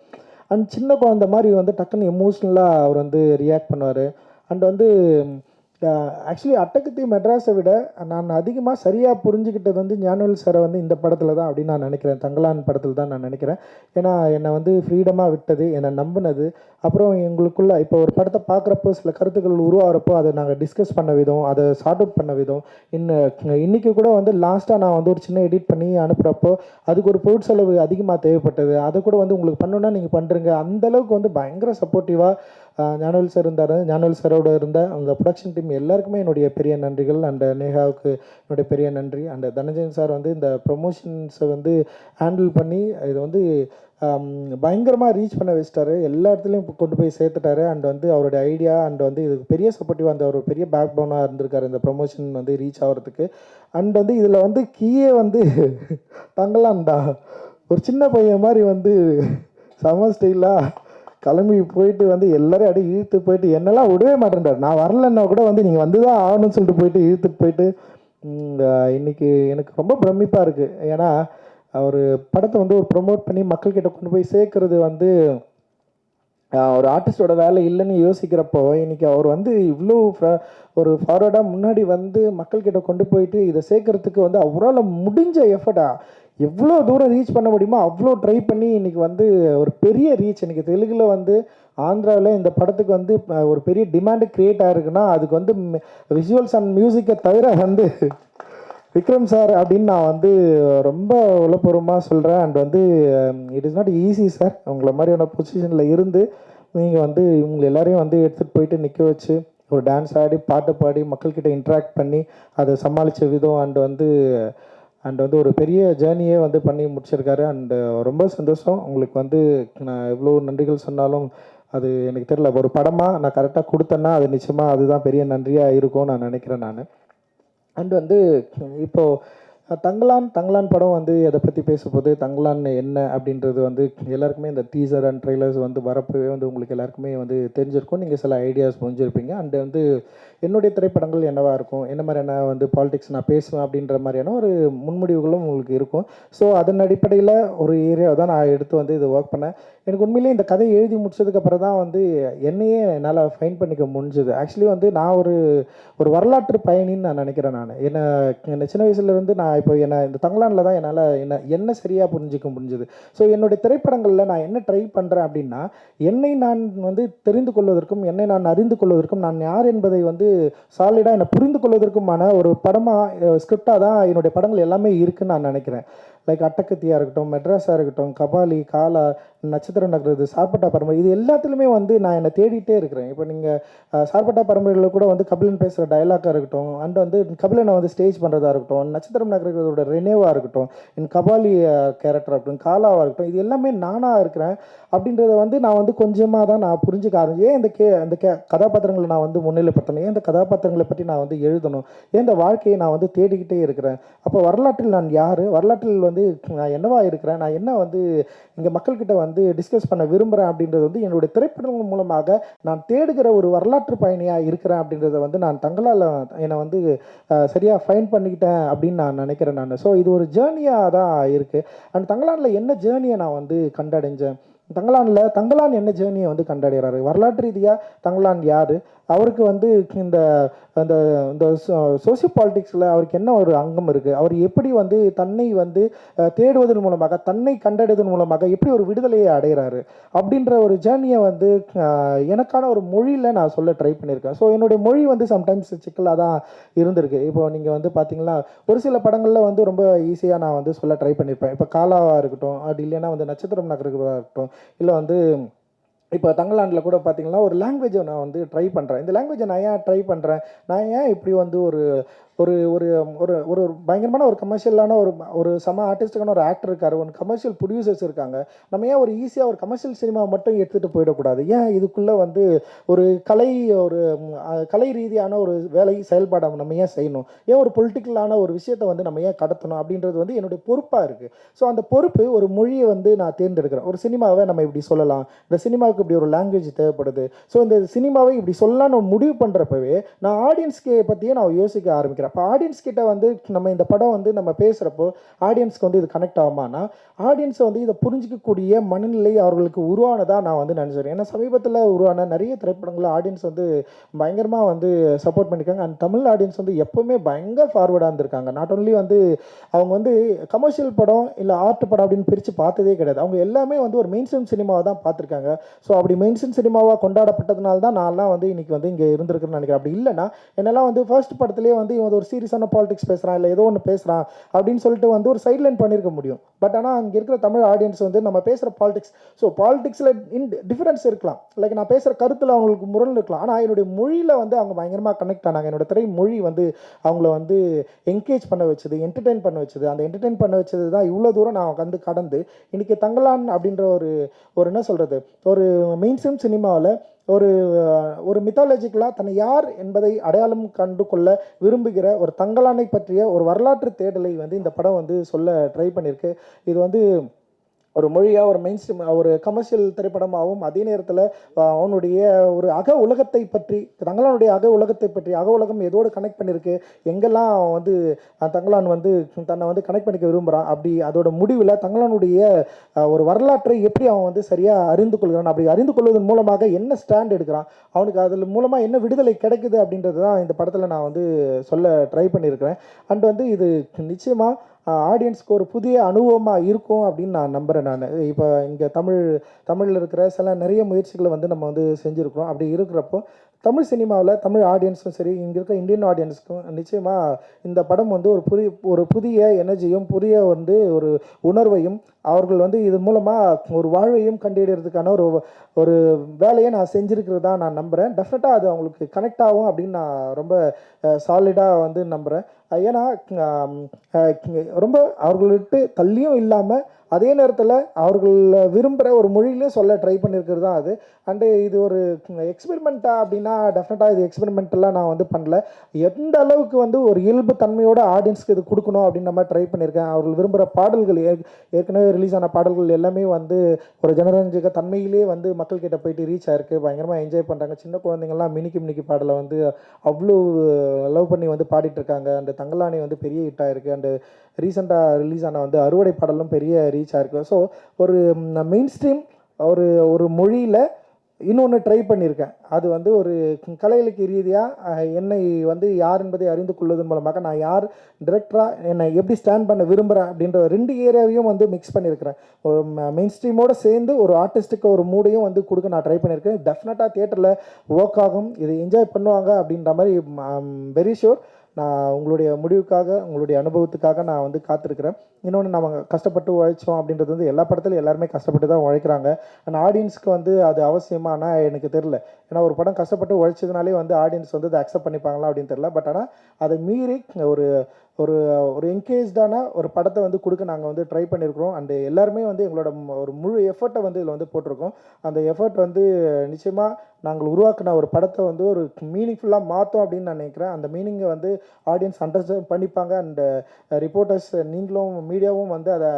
அண்ட் சின்ன குழந்த மாதிரி வந்து டக்குன்னு எமோஷ்னலாக அவர் வந்து ரியாக்ட் பண்ணுவார். அண்ட் வந்து ஆக்சுவலி அட்டகத்தி மெட்ராஸை விட நான் அதிகமாக சரியாக புரிஞ்சுக்கிட்டது வந்து ஞானவேல் சாரை வந்து இந்த படத்தில் தான் அப்படின்னு நான் நினைக்கிறேன். தங்கலான் படத்தில் தான் நான் நினைக்கிறேன். ஏன்னா என்னை வந்து ஃப்ரீடமாக விட்டது, என்னை நம்பினது. அப்புறம் எங்களுக்குள்ளே இப்போ ஒரு படத்தை பார்க்குறப்போ சில கருத்துக்கள் உருவாகிறப்போ அதை நாங்கள் டிஸ்கஸ் பண்ண விதம், அதை சார்ட் அவுட் பண்ண விதம். இன்றைக்கி கூட வந்து லாஸ்ட்டாக நான் வந்து ஒரு சின்ன எடிட் பண்ணி அனுப்புகிறப்போ அதுக்கு ஒரு பொருட் செலவு அதிகமாக தேவைப்பட்டது. அதை கூட வந்து உங்களுக்கு பண்ணணுன்னா நீங்கள் பண்ணுறீங்க. அந்தளவுக்கு வந்து பயங்கர சப்போர்ட்டிவாக ஞானவேல் சார் இருந்தார். ஞானவேல் சாரோட இருந்த அந்த ப்ரொடக்ஷன் டீம் எல்லாருக்குமே என்னுடைய பெரிய நன்றிகள். அண்ட் நேஹாவுக்கு என்னுடைய பெரிய நன்றி. அண்ட் தனஞ்சயன் சார் வந்து இந்த ப்ரொமோஷன்ஸை வந்து ஹேண்டில் பண்ணி இதை வந்து பயங்கரமாக ரீச் பண்ண வச்சிட்டாரு. எல்லா இடத்துலையும் கொண்டு போய் சேர்த்துட்டாரு. அண்ட் வந்து அவருடைய ஐடியா அண்ட் வந்து இதுக்கு பெரிய சப்போர்ட்டிவாக அந்த ஒரு பெரிய பேக் போனாக இருந்திருக்காரு இந்த ப்ரொமோஷன் வந்து ரீச் ஆகிறதுக்கு. அண்ட் வந்து இதில் வந்து கீயே வந்து தங்கலான்டா ஒரு சின்ன பையன் மாதிரி வந்து செம ஸ்டைலாக கிளம்பி போயிட்டு வந்து எல்லோரும் அப்படியே இழுத்து போயிட்டு என்னெல்லாம் விடவே மாட்டேன்றார். நான் வரலன்னா கூட வந்து நீங்கள் வந்து தான் ஆகணும்னு சொல்லிட்டு போயிட்டு இழுத்துட்டு போயிட்டு இன்றைக்கி எனக்கு ரொம்ப பிரமிப்பாக இருக்குது. ஏன்னா அவர் படத்தை வந்து ஒரு ப்ரொமோட் பண்ணி மக்கள்கிட்ட கொண்டு போய் சேர்க்கறது வந்து ஒரு ஆர்டிஸ்டோட வேலை இல்லைன்னு யோசிக்கிறப்போ இன்றைக்கி அவர் வந்து இவ்வளோ ஒரு ஃபார்வர்டாக முன்னாடி வந்து மக்கள்கிட்ட கொண்டு போயிட்டு இதை சேர்க்கறதுக்கு வந்து அவரால் முடிஞ்ச எஃபர்ட்டாக எவ்வளோ தூரம் ரீச் பண்ண முடியுமோ அவ்வளோ ட்ரை பண்ணி இன்றைக்கி வந்து ஒரு பெரிய ரீச். இன்றைக்கி தெலுங்கில் வந்து ஆந்திராவில் இந்த படத்துக்கு வந்து ஒரு பெரிய டிமாண்டு க்ரியேட் ஆகிருக்குன்னா அதுக்கு வந்து விஷுவல்ஸ் அண்ட் மியூசிக்கை தவிர வந்து விக்ரம் சார் அப்படின்னு நான் வந்து ரொம்ப உளப்பூர்வமாக சொல்கிறேன். அண்ட் வந்து it is not easy sir. உங்களை மாதிரியான பொசிஷனில் இருந்து நீங்கள் வந்து இவங்க எல்லாரையும் வந்து எடுத்துகிட்டு போயிட்டு நிற்க வச்சு ஒரு டான்ஸ் ஆடி பாட்டு பாடி மக்கள்கிட்ட இன்ட்ராக்ட் பண்ணி அதை சமாளித்த விதம் அண்ட் வந்து ஒரு பெரிய ஜேர்னியே வந்து பண்ணி முடிச்சிருக்காரு. அண்டு ரொம்ப சந்தோஷம். உங்களுக்கு வந்து நான் எவ்வளோ நன்றிகள் சொன்னாலும் அது எனக்கு தெரியல. ஒரு படமாக நான் கரெக்டாக கொடுத்தேன்னா அது நிச்சயமாக அதுதான் பெரிய நன்றியாக இருக்கும்னு நான் நினைக்கிறேன் நான். அண்ட் வந்து இப்போது தங்கலான் படம் வந்து அதை பற்றி பேசும்போது தங்கலான் என்ன அப்படின்றது வந்து எல்லாருக்குமே இந்த டீசர் அண்ட் ட்ரெய்லர்ஸ் வந்து வரப்பவே வந்து உங்களுக்கு எல்லாருக்குமே வந்து தெரிஞ்சிருக்கும். நீங்கள் சில ஐடியாஸ் புரிஞ்சிருப்பீங்க. அண்ட் வந்து என்னுடைய திரைப்படங்கள் என்னவாக இருக்கும், என்ன மாதிரியான வந்து பாலிடிக்ஸ் நான் பேசுவேன் அப்படின்ற மாதிரியான ஒரு முன்முடிவுகளும் உங்களுக்கு இருக்கும். ஸோ அதன் அடிப்படையில் ஒரு ஏரியாவை தான் நான் எடுத்து வந்து இது ஒர்க் பண்ணேன். எனக்கு உண்மையிலேயே இந்த கதையை எழுதி முடிச்சதுக்கப்புறம் தான் வந்து என்னையே என்னால் ஃபைன் பண்ணிக்க முடிஞ்சுது. ஆக்சுவலி வந்து நான் ஒரு வரலாற்று பயணின்னு நான் நினைக்கிறேன். நான் என்ன சின்ன வயசுலேருந்து நான் இப்போ இந்த தங்கலானில் தான் என்னால் என்ன சரியாக புரிஞ்சிக்க முடிஞ்சுது. ஸோ என்னுடைய திரைப்படங்களில் நான் என்ன ட்ரை பண்ணுறேன் அப்படின்னா என்னை நான் வந்து தெரிந்து கொள்வதற்கும் என்னை நான் அறிந்து கொள்வதற்கும் நான் யார் என்பதை வந்து சாலிடாக என்னை புரிந்து கொள்வதற்குமான ஒரு படமாக ஸ்கிரிப்டாக தான் என்னுடைய படங்கள் எல்லாமே இருக்குதுன்னு நான் நினைக்கிறேன். லைக் அட்டகத்தியாக இருக்கட்டும், மெட்ராஸாக இருக்கட்டும், கபாலி, காலா, நட்சத்திரம் நகர்றது, சார்பட்டா பரம்பரை, இது எல்லாத்துலேயுமே வந்து நான் என்னை தேடிட்டே இருக்கிறேன். இப்போ நீங்கள் சார்பட்டா பரம்பரையில் கூட வந்து கபிலன் பேசுகிற டைலாக்காக இருக்கட்டும், அண்ட் வந்து கபிலனை வந்து ஸ்டேஜ் பண்ணுறதா இருக்கட்டும், நட்சத்திரம் நகர்றதோட ரெனேவாக இருக்கட்டும், என் கபாலி கேரக்டராக இருக்கட்டும், காலாவாக இருக்கட்டும், இது எல்லாமே நானாக இருக்கிறேன் அப்படின்றத வந்து நான் வந்து கொஞ்சமாக தான் நான் புரிஞ்சுக்க ஆரம்பிச்சேன். ஏன் இந்த கதாபாத்திரங்களை நான் வந்து முன்னிலைப்படுத்தணும், ஏன் இந்த கதாபாத்திரங்களை பற்றி நான் வந்து எழுதணும், ஏன் இந்த வாழ்க்கையை நான் வந்து தேடிக்கிட்டே இருக்கிறேன். அப்போ வரலாற்றில் நான் யார், வரலாற்றில் வந்து நான் என்னவா இருக்கிறேன், நான் என்ன வந்து இங்கே மக்கள்கிட்ட வந்து டிஸ்கஸ் பண்ண விரும்புகிறேன் அப்படின்றது வந்து என்னுடைய திரைப்படங்கள் மூலமாக நான் தேடுகிற ஒரு வரலாற்று பயணியாக இருக்கிறேன் அப்படின்றத வந்து நான் தங்களால் என்னை வந்து சரியாக ஃபைன் பண்ணிக்கிட்டேன் அப்படின்னு நான் நினைக்கிறேன் நான். ஸோ இது ஒரு ஜேர்னியாக தான் இருக்குது. அண்ட் தங்களானில் என்ன ஜேர்னியை நான் வந்து கண்டடைஞ்சேன், தங்கலான் என்ன ஜேர்னியை வந்து கண்டடைகிறாரு, வரலாற்று ரீதியாக தங்கலான் யார், அவருக்கு வந்து இந்த அந்த இந்த சோசியோ பாலிட்டிக்ஸில் அவருக்கு என்ன ஒரு அங்கம் இருக்குது, அவர் எப்படி வந்து தன்னை வந்து தேடுவதன் மூலமாக, தன்னை கண்டறிவதன் மூலமாக எப்படி ஒரு விடுதலையை அடைகிறாரு அப்படின்ற ஒரு ஜேர்னியை வந்து எனக்கான ஒரு மொழியில் நான் சொல்ல ட்ரை பண்ணியிருக்கேன். ஸோ என்னுடைய மொழி வந்து சம்டைம்ஸ் சிக்கலாக தான் இருந்திருக்கு. இப்போ நீங்கள் வந்து பார்த்தீங்கன்னா ஒரு சில படங்களில் வந்து ரொம்ப ஈஸியாக நான் வந்து சொல்ல ட்ரை பண்ணியிருப்பேன். இப்போ காலாவாக இருக்கட்டும், அப்படி இல்லைன்னா வந்து நட்சத்திரம் நகருக்காக இருக்கட்டும், இல்லை வந்து இப்போ தமிழ்நாட்டில் கூட பார்த்தீங்கன்னா ஒரு லாங்குவேஜை நான் வந்து ட்ரை பண்ணுறேன். இந்த லாங்குவேஜை நான் ஏன் ட்ரை பண்ணுறேன், நான் ஏன் இப்படி வந்து ஒரு ஒரு ஒரு ஒரு ஒரு பயங்கரமான ஒரு கமர்ஷியலான ஒரு செம ஆர்டிஸ்டுக்கான ஒரு ஆக்டர் இருக்கார், ஒரு கமர்ஷியல் ப்ரொடியூசர்ஸ் இருக்காங்க, நம்ம ஏன் ஒரு ஈஸியாக ஒரு கமர்ஷியல் சினிமா மட்டும் எடுத்துகிட்டு போயிடக்கூடாது, ஏன் இதுக்குள்ளே வந்து ஒரு கலை ரீதியான ஒரு வேலை செயல்பாடை நம்ம ஏன் செய்யணும், ஏன் ஒரு பொலிட்டிக்கலான ஒரு விஷயத்தை வந்து நம்ம ஏன் கடத்தணும் அப்படின்றது வந்து என்னுடைய பொறுப்பாக இருக்குது. ஸோ அந்த பொறுப்பு ஒரு மொழியை வந்து நான் தேர்ந்தெடுக்கிறேன். ஒரு சினிமாவை நம்ம இப்படி சொல்லலாம், இந்த சினிமாவுக்கு இப்படி ஒரு லாங்குவேஜ் தேவைப்படுது, ஸோ இந்த சினிமாவை இப்படி சொல்லலாம்னு முடிவு பண்ணுறப்பவே நான் ஆடியன்ஸ்க்கு பற்றியே நான் யோசிக்க ஆரம்பிக்கிறேன். அப்போ ஆடியன்ஸ் கிட்ட வந்து நம்ம இந்த படம் வந்து நம்ம பேசுகிறப்போ ஆடியன்ஸ்க்கு வந்து இது கனெக்ட் ஆகுமானா, ஆடியன்ஸை வந்து இதை புரிஞ்சிக்கக்கூடிய மனநிலை அவர்களுக்கு உருவானதாக நான் வந்து நினச்சிக்கிறேன். ஏன்னா சமீபத்தில் உருவான நிறைய திரைப்படங்களில் ஆடியன்ஸ் வந்து பயங்கரமாக வந்து சப்போர்ட் பண்ணியிருக்காங்க. அண்ட் தமிழ் ஆடியன்ஸ் வந்து எப்போவுமே பயங்கர ஃபார்வர்டாக இருந்திருக்காங்க. நாட் ஒன்லி வந்து அவங்க வந்து கமர்ஷியல் படம் இல்லை ஆர்ட் படம் அப்படின்னு பிரித்து பார்த்ததே கிடையாது. அவங்க எல்லாமே வந்து ஒரு மெயின் ஸ்ட்ரீம் சினிமாவை தான் பார்த்துருக்காங்க. ஸோ அப்படி மெயின் ஸ்ட்ரீம் சினிமாவாக கொண்டாடப்பட்டதுனால தான் நான்லாம் வந்து இன்றைக்கி வந்து இங்கே இருந்திருக்குன்னு நினைக்கிறேன். அப்படி இல்லைனா என்னெல்லாம் வந்து ஃபர்ஸ்ட் படத்துலேயே வந்து இவன் ஒரு சீரியஸான பாலிடிக்ஸ் பேசுகிறான், இல்லை ஏதோ ஒன்று பேசுகிறான் அப்படின்னு சொல்லிட்டு வந்து ஒரு சைட்லைன் பண்ணியிருக்க முடியும். பட் ஆனால் அங்கே இருக்கிற தமிழ் ஆடியன்ஸ் வந்து நம்ம பேசுகிற பாலிடிக்ஸ், ஸோ பாலிடிக்ஸில் டிஃபரன்ஸ் இருக்கலாம், லைக் நான் பேசுகிற கருத்தில் அவங்களுக்கு முரண் இருக்கலாம், ஆனால் என்னுடைய மொழியில் வந்து அவங்க பயங்கரமாக கனெக்ட் ஆனாங்க. என்னோட திரை மொழி வந்து அவங்கள வந்து என்கேஜ் பண்ண வச்சது, என்டர்டெயின் பண்ண வச்சது. அந்த என்டர்டெயின் பண்ண வச்சது தான் இவ்வளோ தூரம் நான் வந்து கடந்து இன்றைக்கி தங்கலான் அப்படின்ற ஒரு என்ன சொல்கிறது, ஒரு மெயின் ஸ்ட்ரீம் சினிமாவில் ஒரு மித்தாலஜிக்கலாக தன்னை யார் என்பதை அடையாளம் கண்டு கொள்ள விரும்புகிற ஒரு தங்கலானை பற்றிய ஒரு வரலாற்று தேடலை வந்து இந்த படம் வந்து சொல்ல ட்ரை பண்ணியிருக்கு. இது வந்து ஒரு மொழியாக ஒரு மெயின் ஸ்ட்ரீம் ஒரு கமர்ஷியல் திரைப்படமாகவும் அதே நேரத்தில் அவனுடைய ஒரு அக உலகத்தை பற்றி, தங்கலானுடைய அக உலகத்தை பற்றி, அக உலகம் எதோடு கனெக்ட் பண்ணியிருக்கு, எங்கெல்லாம் வந்து தங்கலான் வந்து தன்னை வந்து கனெக்ட் பண்ணிக்க விரும்புகிறான், அப்படி அதோட முடிவில் தங்கலானுடைய ஒரு வரலாற்றை எப்படி அவன் வந்து சரியாக அறிந்து கொள்கிறான், அப்படி அறிந்து கொள்வதன் மூலமாக என்ன ஸ்டாண்ட் எடுக்கிறான், அவனுக்கு அதில் மூலமாக என்ன விடுதலை கிடைக்குது அப்படின்றது தான் இந்த படத்தில் நான் வந்து சொல்ல ட்ரை பண்ணியிருக்கிறேன். அண்ட் வந்து இது நிச்சயமாக ஆடியன்ஸ்க்கு ஒரு புதிய அனுபவமாக இருக்கும் அப்படின்னு நான் நம்புகிறேன். நான் இப்போ இங்கே தமிழில் இருக்கிற சில நிறைய முயற்சிகளை வந்து நம்ம வந்து செஞ்சுருக்கிறோம். அப்படி இருக்கிறப்போ தமிழ் சினிமாவில் தமிழ் ஆடியன்ஸும் சரி, இங்கே இருக்க இந்தியன் ஆடியன்ஸுக்கும் நிச்சயமாக இந்த படம் வந்து ஒரு புதிய எனர்ஜியும் புதிய வந்து ஒரு உணர்வையும் அவர்கள் வந்து இது மூலமாக ஒரு வாழ்வையும் கண்டறியறதுக்கான ஒரு வேலையை நான் செஞ்சுருக்கிறதா நான் நம்புகிறேன். டெஃபினட்டாக அது அவங்களுக்கு கனெக்ட் ஆகும் அப்படின்னு நான் ரொம்ப சாலிடாக வந்து நம்புகிறேன். ஏன்னா ரொம்ப அவர்கள்ட்டு தள்ளியும் இல்லாமல் அதே நேரத்தில் அவர்கள் விரும்புகிற ஒரு மொழியிலே சொல்ல ட்ரை பண்ணியிருக்கிறது தான் அது. அண்டு இது ஒரு எக்ஸ்பெரிமெண்ட்டாக அப்படின்னா டெஃபினட்டாக இது எக்ஸ்பெரிமெண்ட்டெல்லாம் நான் வந்து பண்ணல. எந்த அளவுக்கு வந்து ஒரு இயல்பு தன்மையோட ஆடியன்ஸ்க்கு இது கொடுக்கணும் அப்படின்னு நம்ம ட்ரை பண்ணியிருக்கேன். அவர்கள் விரும்புகிற பாடல்கள் ஏற்கனவே ரிலீஸ் ஆன பாடல்கள் எல்லாமே வந்து ஒரு ஜனரஞ்சக தன்மையிலே வந்து மக்கள்கிட்ட போயிட்டு ரீச் ஆயிருக்கு, பயங்கரமாக என்ஜாய் பண்ணுறாங்க. சின்ன குழந்தைங்கள்லாம் மினிக்கி பாடலை வந்து அவ்வளோ லவ் பண்ணி வந்து பாடிட்டு இருக்காங்க. அந்த தங்கலானி வந்து பெரிய ஹிட் ஆகிருக்கு. அண்டு ரீசெண்டாக ரிலீஸ் ஆன வந்து அறுவடை பாடலும் பெரிய ரீச் ஆகிருக்கு. ஸோ ஒரு மெயின் ஸ்ட்ரீம் ஒரு மொழியில் இன்னொன்று ட்ரை பண்ணியிருக்கேன். அது வந்து ஒரு கலை இலக்கிய ரீதியாக என்னை வந்து யார் என்பதை அறிந்து கொள்வதன் மூலமாக நான் யார் டிரெக்டராக என்னை எப்படி ஸ்டாண்ட் பண்ண விரும்புகிறேன் அப்படின்ற 2 ஏரியாவையும் வந்து மிக்ஸ் பண்ணியிருக்கிறேன். ஒரு மெயின் ஸ்ட்ரீமோடு சேர்ந்து ஒரு ஆர்டிஸ்ட்டுக்கு ஒரு மூடையும் வந்து கொடுக்க நான் ட்ரை பண்ணியிருக்கேன். டெஃபினட்டாக தியேட்டரில் ஒர்க் ஆகும், இதை என்ஜாய் பண்ணுவாங்க அப்படின்ற மாதிரி வெரி ஷூர். நான் உங்களுடைய முடிவுக்காக, உங்களுடைய அனுபவத்துக்காக நான் வந்து காத்திருக்கிறேன். இன்னொன்று, நம்ம கஷ்டப்பட்டு உழைச்சோம் அப்படின்றது வந்து எல்லா படத்துலையும் எல்லாருமே கஷ்டப்பட்டு தான் உழைக்கிறாங்க. ஆனால் ஆடியன்ஸ்க்கு வந்து அது அவசியமானா எனக்கு தெரில. ஏன்னா ஒரு படம் கஷ்டப்பட்டு உழைச்சதுனாலே வந்து ஆடியன்ஸ் வந்து அதை அக்செப்ட் பண்ணிப்பாங்களா அப்படின்னு தெரில. பட் ஆனால் அதை மீறி ஒரு ஒரு ஒரு என்கேஜ்டான ஒரு படத்தை வந்து கொடுக்க நாங்கள் வந்து ட்ரை பண்ணியிருக்கிறோம். அண்டு எல்லாருமே வந்து எங்களோட ஒரு முழு எஃபர்ட்டை வந்து இதில் வந்து போட்டிருக்கோம். அந்த எஃபர்ட் வந்து நிச்சயமாக நாங்கள் உருவாக்கின ஒரு படத்தை வந்து ஒரு மீனிங்ஃபுல்லாக மாற்றோம் அப்படின்னு நான் நினைக்கிறேன். அந்த மீனிங்கை வந்து ஆடியன்ஸ் அண்டர்ஸ்டாண்ட் பண்ணிப்பாங்க. அண்டு ரிப்போர்ட்டர்ஸ், நீங்களும் மீடியாவும் வந்து அதை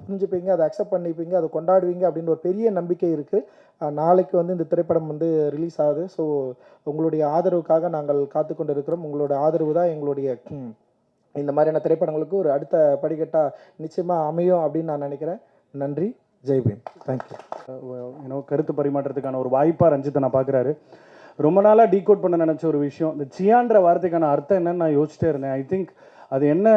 புரிஞ்சுப்பீங்க, அதை அக்செப்ட் பண்ணிப்பீங்க, அதை கொண்டாடுவீங்க அப்படின்னு ஒரு பெரிய நம்பிக்கை இருக்குது. நாளைக்கு வந்து இந்த திரைப்படம் வந்து ரிலீஸ் ஆகுது. ஸோ உங்களுடைய ஆதரவுக்காக நாங்கள் காத்து கொண்டு இருக்கிறோம். உங்களோட ஆதரவு தான் எங்களுடைய இந்த மாதிரியான திரைப்படங்களுக்கு ஒரு அடுத்த படிக்கட்டாக நிச்சயமாக அமையும் அப்படின்னு நான் நினைக்கிறேன். நன்றி. ஜெய்பீம். தேங்க்யூ. கருத்து பரிமாற்றத்துக்கான ஒரு வாய்ப்பாக ரஞ்சித்தை நான் பார்க்குறாரு. ரொம்ப நாளாக டீகோட் பண்ண நினச்ச ஒரு விஷயம். இந்த சியான்ற வார்த்தைக்கான அர்த்தம் என்னன்னு நான் யோசிச்சிட்டே இருந்தேன். ஐ திங்க் அது என்ன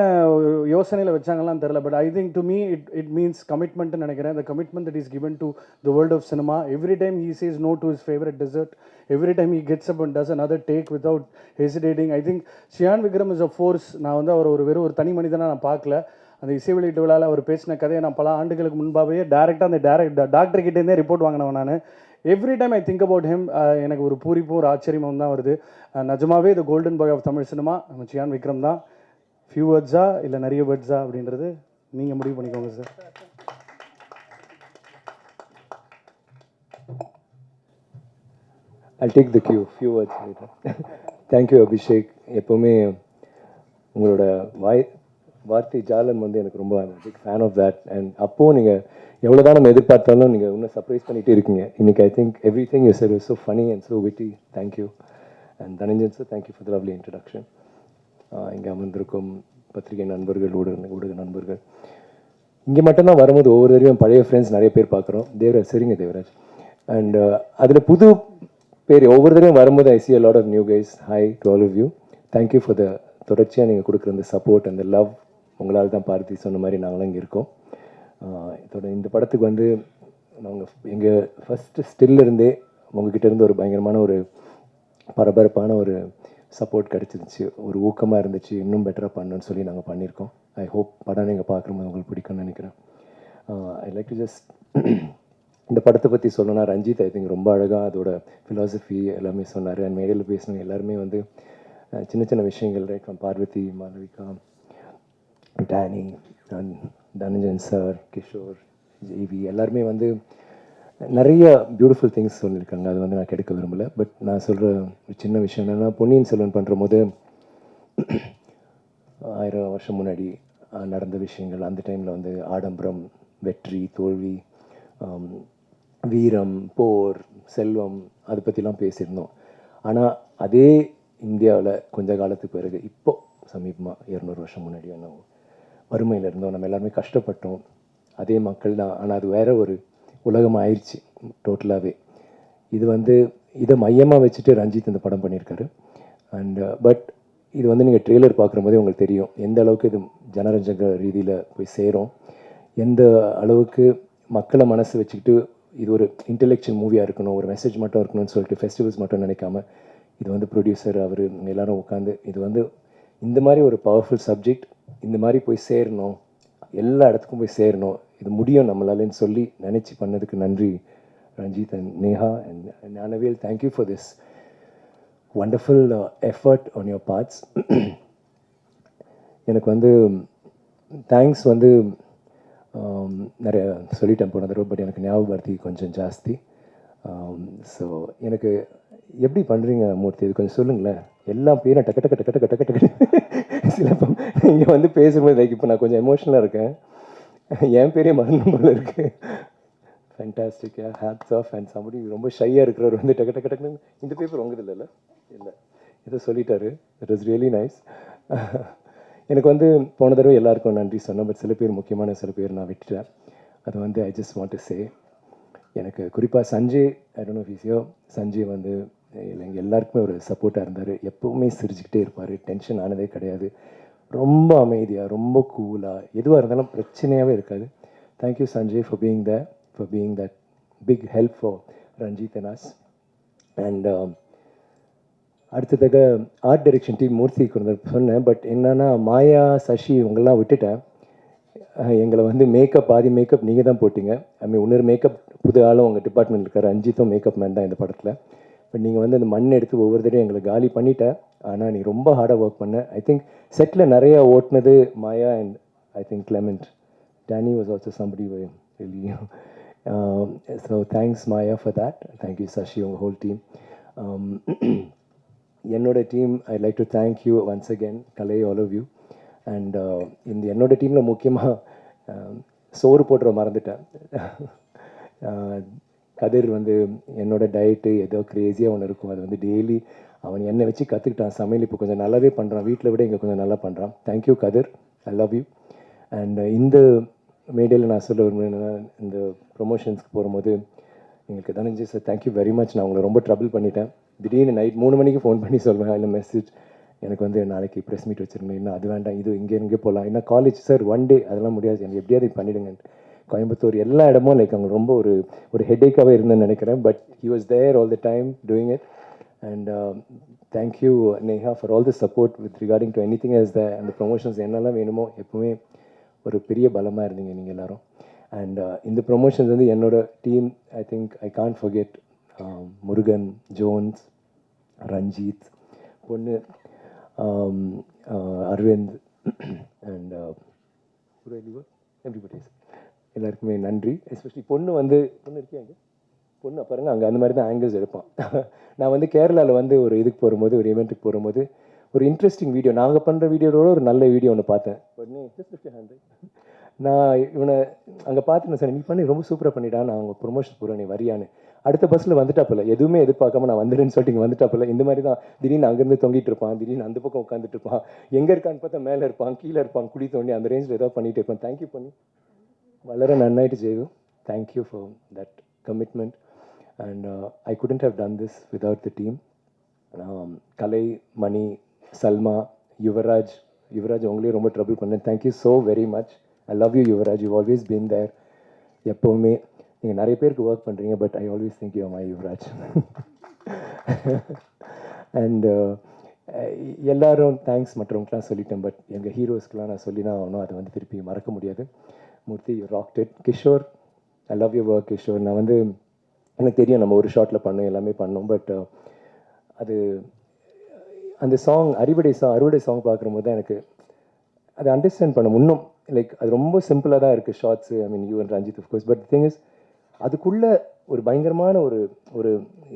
யோசனையில் வச்சாங்கலாம் தெரில. But I think to me it means கமிட்மெண்ட்னு நினைக்கிறேன். the commitment that is given to the world of cinema. Every time he says no to his favorite dessert, every time he gets up and does another take without hesitating. I think Siyan Vikram is a force. நான் வந்து அவர் வெறும் ஒரு தனி மனிதனாக நான் பார்க்கல. அந்த இசை வெளியீட்டு விழாவில் அவர் பேசின கதையை நான் பல ஆண்டுகளுக்கு முன்பாகவே டேரெக்டாக அந்த டாக்டர் கிட்டேருந்தே ரிப்போர்ட் வாங்கினவன் நான். Every time I think about him எனக்கு ஒரு பூரிப்பும் ஒரு ஆச்சரியமும் தான் வருது. நிஜமாவே the golden boy of Tamil cinema நம்ம சியான் விக்ரம் தான். ஃபியூ வேர்ட்ஸா இல்லை நிறைய வேர்ட்ஸா அப்படின்றது நீங்கள் முடிவு பண்ணிக்கோங்க sir. I'll take the cue, few words later. Thank you Abhishek. எப்போவுமே உங்களோட வார்த்தை ஜாலம் வந்து எனக்கு ரொம்ப big fan of that. And அப்போது நீங்கள் எவ்வளோ தான் நம்ம எதிர்பார்த்தாலும் நீங்கள் இன்னும் சர்ப்ரைஸ் பண்ணிகிட்டே இருக்கீங்க. இன்றைக்கி I think everything you said was so funny and so witty. Thank you. And Dhananjan sir, thank you for the lovely introduction. இங்கே அமர்ந்திருக்கும் பத்திரிகை நண்பர்கள், ஊடக நண்பர்கள், இங்கே மட்டும்தான் வரும்போது ஒவ்வொரு தடவையும் பழைய ஃப்ரெண்ட்ஸ் நிறைய பேர் பார்க்குறோம். தேவராஜ், சரிங்க தேவராஜ். அண்ட் அதில் புது பேர் ஒவ்வொரு தடவையும் வரும்போது I see a lot of new guys. Hi to all of you. Thank you for the தொடர்ச்சியாக நீங்கள் கொடுக்குற அந்த சப்போர்ட் அந்த லவ். உங்களால் தான் பார்த்தி சொன்ன மாதிரி நாங்களும் இங்கே இருக்கோம். இதோட இந்த படத்துக்கு வந்து நாங்கள் எங்கள் ஃபஸ்ட்டு ஸ்டில்லிருந்தே உங்ககிட்ட இருந்து ஒரு பயங்கரமான ஒரு பரபரப்பான ஒரு சப்போர்ட் கிடச்சிருச்சு, ஒரு ஊக்கமாக இருந்துச்சு. இன்னும் பெட்டராக பண்ணணும்னு சொல்லி நாங்கள் பண்ணியிருக்கோம். ஐ ஹோப் படம் நீங்கள் பார்க்கும்போது உங்களுக்கு பிடிக்கும்னு நினைக்கிறேன். ஐ லைக் டு ஜஸ்ட் இந்த படத்தை பற்றி சொல்லணும்னா ரஞ்சித் ஐ திங்க் ரொம்ப அழகாக அதோட ஃபிலாசபி எல்லாமே சொன்னார். அண்ட் மேடையில் பேசினவங்க எல்லாருமே வந்து சின்ன சின்ன விஷயங்கள், right from Parvathy, Malavika, Danny, Dhananjan sir, Kishore, JV எல்லாருமே வந்து நிறைய பியூட்டிஃபுல் திங்ஸ் சொல்லியிருக்காங்க. அது வந்து நான் கெடுக்க விரும்பலை. பட் நான் சொல்கிற ஒரு சின்ன விஷயம் என்னென்னா, பொன்னியின் செல்வன் பண்ணுற போது 1000 வருஷம் முன்னாடி நடந்த விஷயங்கள், அந்த டைமில் வந்து ஆடம்பரம், வெற்றி, தோல்வி, வீரம், போர், செல்வம், அதை பற்றிலாம் பேசியிருந்தோம். ஆனால் அதே இந்தியாவில் கொஞ்ச காலத்துக்கு பிறகு இப்போது சமீபமாக 200 வருஷம் முன்னாடி நம்ம வறுமையில் இருந்தோம், நம்ம எல்லாருமே கஷ்டப்பட்டோம். அதே மக்கள் தான். ஆனால் அது வேறு ஒரு உலகம் ஆயிடுச்சு டோட்டலாகவே. இது வந்து இதை மையமாக வச்சுட்டு ரஞ்சித் இந்த படம் பண்ணியிருக்காரு. அண்ட் பட் இது வந்து நீங்கள் ட்ரெய்லர் பார்க்குற போதே உங்களுக்கு தெரியும் எந்த அளவுக்கு இது ஜனரஞ்சக ரீதியில் போய் சேரும், எந்த அளவுக்கு மக்களை மனசு வச்சுக்கிட்டு இது ஒரு இன்டெலெக்சுவல் மூவியாக இருக்கணும், ஒரு மெசேஜ் மட்டும் இருக்கணும்னு சொல்லிட்டு ஃபெஸ்டிவல்ஸ் மட்டும் நினைக்காம இது வந்து ப்ரொடியூசர் அவர் எல்லோரும் உட்காந்து இது வந்து இந்த மாதிரி ஒரு பவர்ஃபுல் சப்ஜெக்ட் இந்த மாதிரி போய் சேரணும், எல்லா இடத்துக்கும் போய் சேரணும், இது முடியும் நம்மளாலன்னு சொல்லி நினச்சி பண்ணதுக்கு நன்றி Ranjith and Neha and Gnanavel. Thank you for this wonderful effort on your parts. எனக்கு வந்து தேங்க்ஸ் வந்து நிறைய சொல்லிட்டேன் போன தடவை. பட் எனக்கு ஞாபகப்படுத்தி கொஞ்சம் ஜாஸ்தி. ஸோ எனக்கு எப்படி பண்ணுறீங்க மூர்த்தி, இது கொஞ்சம் சொல்லுங்களேன். எல்லா பேரும் டக்கு டக்கு டக்கு டக்கு டக்கு டக்கு சில இங்கே வந்து பேசும்போது லைக் இப்போ நான் கொஞ்சம் எமோஷ்னலாக இருக்கேன். என் பேரே மறந்து போல இருக்கு. Fantastic, hats off. And somebody ரொம்ப ஷையாக இருக்கிறவர் வந்து டக்கு டக்கு டக்குன்னு இந்த பேப்பர் உங்கது இல்லைல்ல, இல்லை ஏதோ சொல்லிட்டாரு. It was really nice. எனக்கு வந்து போன தடவை எல்லாருக்கும் நன்றி சொன்னேன். பட் சில பேர் முக்கியமான சில பேர் நான் விட்டுட்டேன். அது வந்து I just want to say, எனக்கு குறிப்பாக Sanjay, I don't know if you Sanjay வந்து எங்கள் எல்லாருக்குமே ஒரு சப்போர்ட்டாக இருந்தார். எப்போவுமே சிரிச்சுக்கிட்டே இருப்பார், டென்ஷன் ஆனதே கிடையாது, ரொம்ப அமைதியாக, ரொம்ப கூலாக, எதுவாக இருந்தாலும் பிரச்சனையாகவே இருக்காது. Thank you Sanjay for being the for being that big help for Ranjith and us. And அடுத்ததாக ஆர்ட் டைரக்ஷன் டீம் மூர்த்தி கொண்டு சொன்னேன். பட் என்னென்னா மாயா, சசி இவங்கெல்லாம் விட்டுட்டேன். எங்களை வந்து மேக்கப், பாதி மேக்கப் நீங்கள் தான் போட்டிங்க. இன்னொரு மேக்கப் புது ஆளும் உங்கள் டிபார்ட்மெண்ட் இருக்கார், ரஞ்சித்தும் மேக்கப் மேன் தான் இந்த படத்தில். பட் நீங்கள் வந்து அந்த மண் எடுத்து ஒவ்வொரு தடையும் எங்களை காலி பண்ணிட்டேன். ஆனால் நீ ரொம்ப ஹார்டாக ஒர்க் பண்ண. ஐ திங்க் செட்டில் நிறையா ஓட்டினது Maya and I think Clement. Danny was also somebody really. So thanks Maya for that. Thank you Sashi, உங்கள் ஹோல் டீம். என்னோட team, I like to thank you once again, Kalai, all of you. And இந்த என்னோட டீமில் முக்கியமாக சோறு போட்டுற மறந்துட்டேன். கதிர் வந்து என்னோட டயட்டு ஏதோ க்ரேஸியாக ஒன்று இருக்கும், அது வந்து டெய்லி அவன் என்னை வச்சு கற்றுக்கிட்டான். சமையல் இப்போ கொஞ்சம் நல்லாவே பண்ணுறான், வீட்டில் விட இங்கே கொஞ்சம் நல்லா பண்ணுறான். Thank you Kathir, I love you. And இந்த மேடையில் நான் சொல்ல விரும்புகிறேன்னா, இந்த ப்ரொமோஷன்ஸ்க்கு போகும்போது எங்களுக்கு Dhananjay sir thank you very much. நான் உங்களை ரொம்ப ட்ரபிள் பண்ணிட்டேன். திடீர்னு நைட் 3 மணிக்கு ஃபோன் பண்ணி சொல்வேன், இல்லை மெசேஜ், எனக்கு வந்து நாளைக்கு ப்ரெஸ் மீட் வச்சுருந்தேன், இன்னும் அது வேண்டாம், இது இங்கே போகலாம், என்ன காலேஜ் சார் 1 டே அதெல்லாம் முடியாது, எனக்கு எப்படியாவது பண்ணிவிடுங்க. கோயம்புத்தூர் எல்லா இடமும் லைக் அவங்க ரொம்ப ஒரு ஹெட்டேக்காகவே இருந்தேன்னு நினைக்கிறேன். But he was there all the time doing it. And thank you Neha for all the support with regarding to anything as the அந்த ப்ரொமோஷன்ஸ் என்னெல்லாம் வேணுமோ எப்போவுமே ஒரு பெரிய பலமாக இருந்தீங்க நீங்கள் எல்லோரும். அண்ட் இந்த ப்ரொமோஷன்ஸ் வந்து என்னோட team, I think I can't forget Murugan, Jones, Ranjith, பொண்ணு அரவிந்த் அண்ட் எவ்ரிபடி, எல்லாருக்குமே நன்றி. எஸ்பெஷலி பொண்ணு இருக்கியாங்க, பொண்ணு பாருங்கள் அங்கே அந்த மாதிரி தான் ஆங்கிள்ஸ் எடுப்பான். நான் வந்து கேரளாவில் வந்து ஒரு இதுக்கு போகும்போது, ஒரு ஈவெண்ட்டுக்கு போகும்போது ஒரு இன்ட்ரெஸ்டிங் வீடியோ, நாங்கள் பண்ணுற வீடியோவோட ஒரு நல்ல வீடியோ ஒன்று பார்த்தேன். உடனே நான் இவனை அங்கே பார்த்துன்னு சொன்னேன், நீ பண்ணி ரொம்ப சூப்பராக பண்ணிட்டா, நான் அவங்க ப்ரொமோஷன் போகிறேன், நீ வரியான்னு. அடுத்த பஸ்ஸில் வந்துட்டாப்பில்ல, எதுவுமே எதிர்பார்க்காம நான் வந்துடுன்னு சொல்லிட்டு இங்கே வந்துட்டாப்பில்ல. இந்த மாதிரி தான் திடீர்னு அங்கேருந்து தொங்கிட்டு இருப்பான், திடீர்னு அந்த பக்கம் உட்காந்துட்டு இருப்பான், எங்கே இருக்கான்னு பார்த்தா மேலே இருப்பான், கீழே இருப்பான், குடி தோண்டி அந்த ரேஞ்சில் ஏதோ பண்ணிகிட்டு இருப்பான். தேங்க்யூ பண்ணி வளர நன்னாயிட்டு ஜெய்வு. Thank you for that commitment. And I couldn't have done this without the team. Kalai, Mani, Salma, Yuvaraj உங்களையும் ரொம்ப ட்ரபிள் பண்ணேன். Thank you so very much. I love you Yuvaraj, you always been there. எப்போவுமே நீங்கள் நிறைய பேருக்கு ஒர்க் பண்ணுறீங்க, but I always think you my Yuvaraj. And எல்லாரும் thanks மற்றவங்களுக்குலாம் சொல்லிட்டேன், பட் எங்கள் ஹீரோஸ்க்கெலாம் நான் சொல்லி தான் ஆகணும், அதை வந்து திருப்பி மறக்க முடியாது. Murthy, you rocked it. Kishore, I love you work Kishore. நான் வந்து எனக்கு தெரியும் நம்ம ஒரு ஷாட்டில் பண்ணோம், எல்லாமே பண்ணோம், பட் அது அந்த சாங் அறுவடை சாங் பார்க்கும்போது தான் எனக்கு அதை அண்டர்ஸ்டாண்ட் பண்ண இன்னும் லைக் அது ரொம்ப சிம்பிளாக தான் இருக்குது shorts. I mean you and Ranjith of course, but thing is அதுக்குள்ளே ஒரு பயங்கரமான ஒரு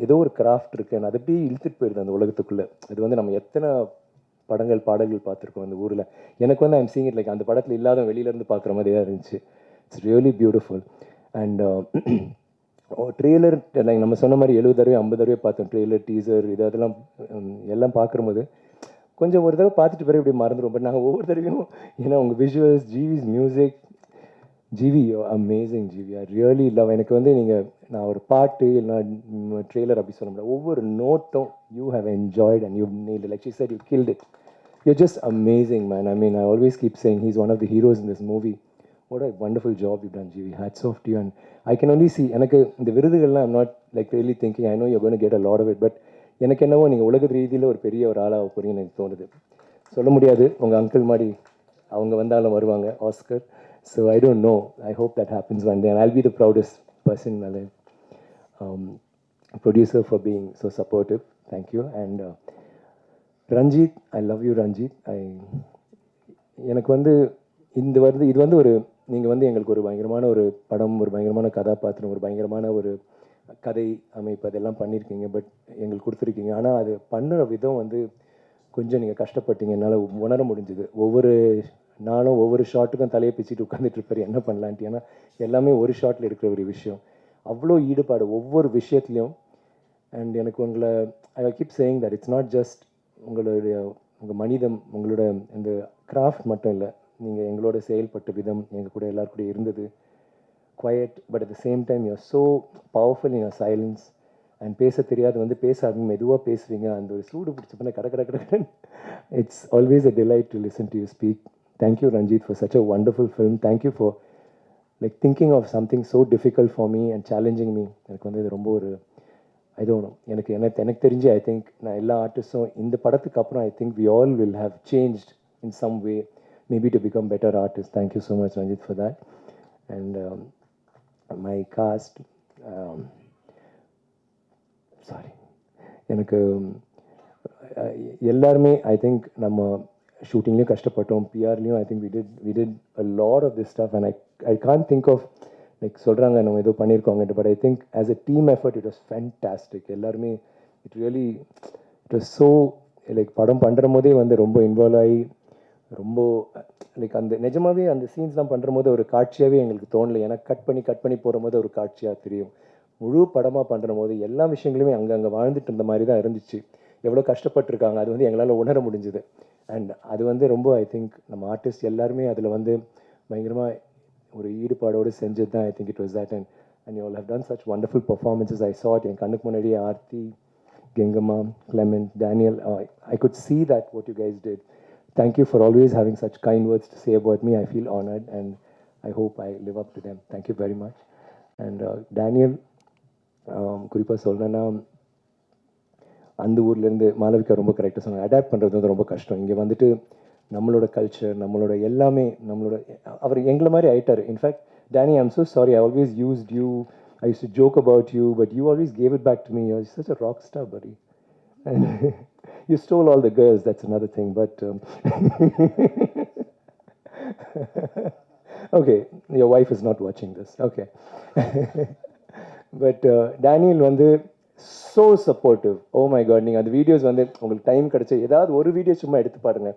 ஏதோ ஒரு கிராஃப்ட் இருக்குது. அது அப்படியே இழுத்துட்டு போயிடுது அந்த உலகத்துக்குள்ளே. அது வந்து நம்ம எத்தனை பாடல்கள் பார்த்துருக்கோம் அந்த ஊரில். எனக்கு வந்து ஐம் சீங் இட் லைக் அந்த படத்தில் இல்லாத வெளியிலேருந்து பார்க்குற மாதிரி தான் இருந்துச்சு. It's really beautiful. And trailer like நம்ம சொன்ன மாதிரி 70 தடவை 50 தடவை பார்த்தோம் ட்ரெய்லர், டீசர், அதெல்லாம் எல்லாம் பார்க்கும்போது கொஞ்சம் ஒரு தடவை பார்த்துட்டு பிறகு இப்படி மறந்துடும். பட் நாங்கள் ஒவ்வொரு தடவையும் ஏன்னா உங்கள் visuals, GV's music, GV amazing GV, I really love. எனக்கு வந்து நான் ஒரு பாட்டு இல்லைனா ட்ரெய்லர் அப்படி சொல்ல முடியாது, ஒவ்வொரு நோட்டும் you have enjoyed and you need like she said you killed it. You're just amazing, man. I mean, I always keep saying he's one of the heroes in this movie. What a wonderful job you've done, GV. Hats off to you. And I can only see, எனக்கு இந்த விருதுகள்லாம் I'm not like really thinking, I know you're going to get a lot of it, but எனக்கு என்னவோ நீங்கள் உலக ரீதியில் ஒரு பெரிய ஒரு ஆளாக போகிறீங்கன்னு எனக்கு தோணுது. சொல்ல முடியாது, உங்கள் அங்கிள் மாதிரி அவங்க வந்தாலும் வருவாங்க, Oscar. So I don't know, I hope that happens one day and I'll be the proudest person in my life. Producer for being so supportive. Thank you. And Ranjith, I love you Ranjith. எனக்கு வந்து இது வந்து ஒரு நீங்கள் வந்து எங்களுக்கு ஒரு பயங்கரமான ஒரு படம், ஒரு பயங்கரமான கதாபாத்திரம், ஒரு பயங்கரமான ஒரு கதை அமைப்பு அதெல்லாம் பண்ணியிருக்கீங்க, பட் எங்களுக்கு கொடுத்துருக்கீங்க. ஆனால் அது பண்ணுற விதம் வந்து கொஞ்சம் நீங்கள் கஷ்டப்பட்டீங்க, என்னால் உணர முடிஞ்சுது. நானும் ஒவ்வொரு ஷாட்டுக்கும் தலையை பிச்சுட்டு உட்காந்துட்டு இருப்பார் என்ன பண்ணலான்ட்டு. ஏன்னா எல்லாமே ஒரு ஷாட்டில் எடுக்கிற ஒரு விஷயம், அவ்வளோ ஈடுபாடு ஒவ்வொரு விஷயத்துலையும். அண்ட் எனக்கு உங்களை I keep saying that it's not just உங்கள் மனிதம், உங்களோட இந்த கிராஃப்ட் மட்டும் இல்லை, நீங்கள் எங்களோட செயல்பட்ட விதம், எங்கள் கூட எல்லாரும் கூட இருந்தது quiet, but at the same time you are so powerful in your silence. And பேச தெரியாது வந்து பேசாது, மெதுவாக பேசுவீங்க, அந்த ஒரு சூடு பிடிச்ச பண்ண கடை. It's always a delight to listen to you speak. Thank you Ranjith for such a wonderful film. Thank you for like thinking of something so difficult for me and challenging me. எனக்கு வந்து இது ரொம்ப ஒரு ஐ டோன்ட் நோ, எனக்கு தெரிஞ்சு I think நான் எல்லா ஆர்டிஸ்ட்டும் இந்த படத்துக்கு அப்புறம் I think we all will have changed in some way, maybe to become better artist. Thank you so much Ranjith for that. And my cast, sorry, எனக்கு எல்லாருமே ஐ திங்க் நம்ம ஷூட்டிங்லேயும் கஷ்டப்பட்டோம், பிஆர்லேயும் I think we did a lot of this stuff. And I can't think of like சொல்கிறாங்க நம்ம ஏதோ பண்ணியிருக்கோங்க, but I think as a team effort it was fantastic. எல்லாருமே இட் வாஸ் ஸோ லைக் படம் பண்ணுற போதே வந்து ரொம்ப இன்வால்வ் ஆகி ரொம்ப லைக் அந்த நிஜமாகவே அந்த சீன்ஸ்லாம் பண்ணுற போது ஒரு காட்சியாகவே எங்களுக்கு தோணலை. ஏன்னா கட் பண்ணி போகிற போது ஒரு காட்சியாக தெரியும். முழு படமாக பண்ணுற போது எல்லா விஷயங்களுமே அங்கங்கே வாழ்ந்துட்டு இருந்த மாதிரி தான் இருந்துச்சு. எவ்வளோ கஷ்டப்பட்டுருக்காங்க அது வந்து எங்களால் உணர முடிஞ்சுது. அண்ட் அது வந்து ரொம்ப ஐ திங்க் நம்ம ஆர்டிஸ்ட் எல்லாருமே அதில் வந்து பயங்கரமாக ஒரு ஈடுபாடோடு செஞ்சது தான். I think it was that. And you all have done such wonderful performances. I sat என் கண்ணுக்கு முன்னாடியே Aarthi, Gengama, Clement, Daniel. I could see that what you guys did. Thank you for always having such kind words to say about me. I feel honored and I hope I live up to them. Thank you very much. And Daniel, குறிப்பாக சொல்லணும்னா அந்த ஊர்லேருந்து மாளவிகா ரொம்ப கரெக்டாக சொன்னாங்க. Adapt பண்ணுறது வந்து ரொம்ப கஷ்டம். இங்கே வந்துட்டு நம்மளோட கல்ச்சர், நம்மளோட எல்லாமே, நம்மளோட அவர் எங்களை மாதிரி ஆயிட்டார். In fact Danny, I'm so sorry. I always used you. I used to joke about you, but you always gave it back to me. You're such a rock star, buddy. And you stole all the girls. That's another thing. But okay, your wife is not watching this. Okay. But Daniel வந்து so supportive. Oh my god, நீங்கள் அந்த videos வந்து உங்களுக்கு time கிடச்சி ஏதாவது ஒரு video சும்மா எடுத்து பாருங்க.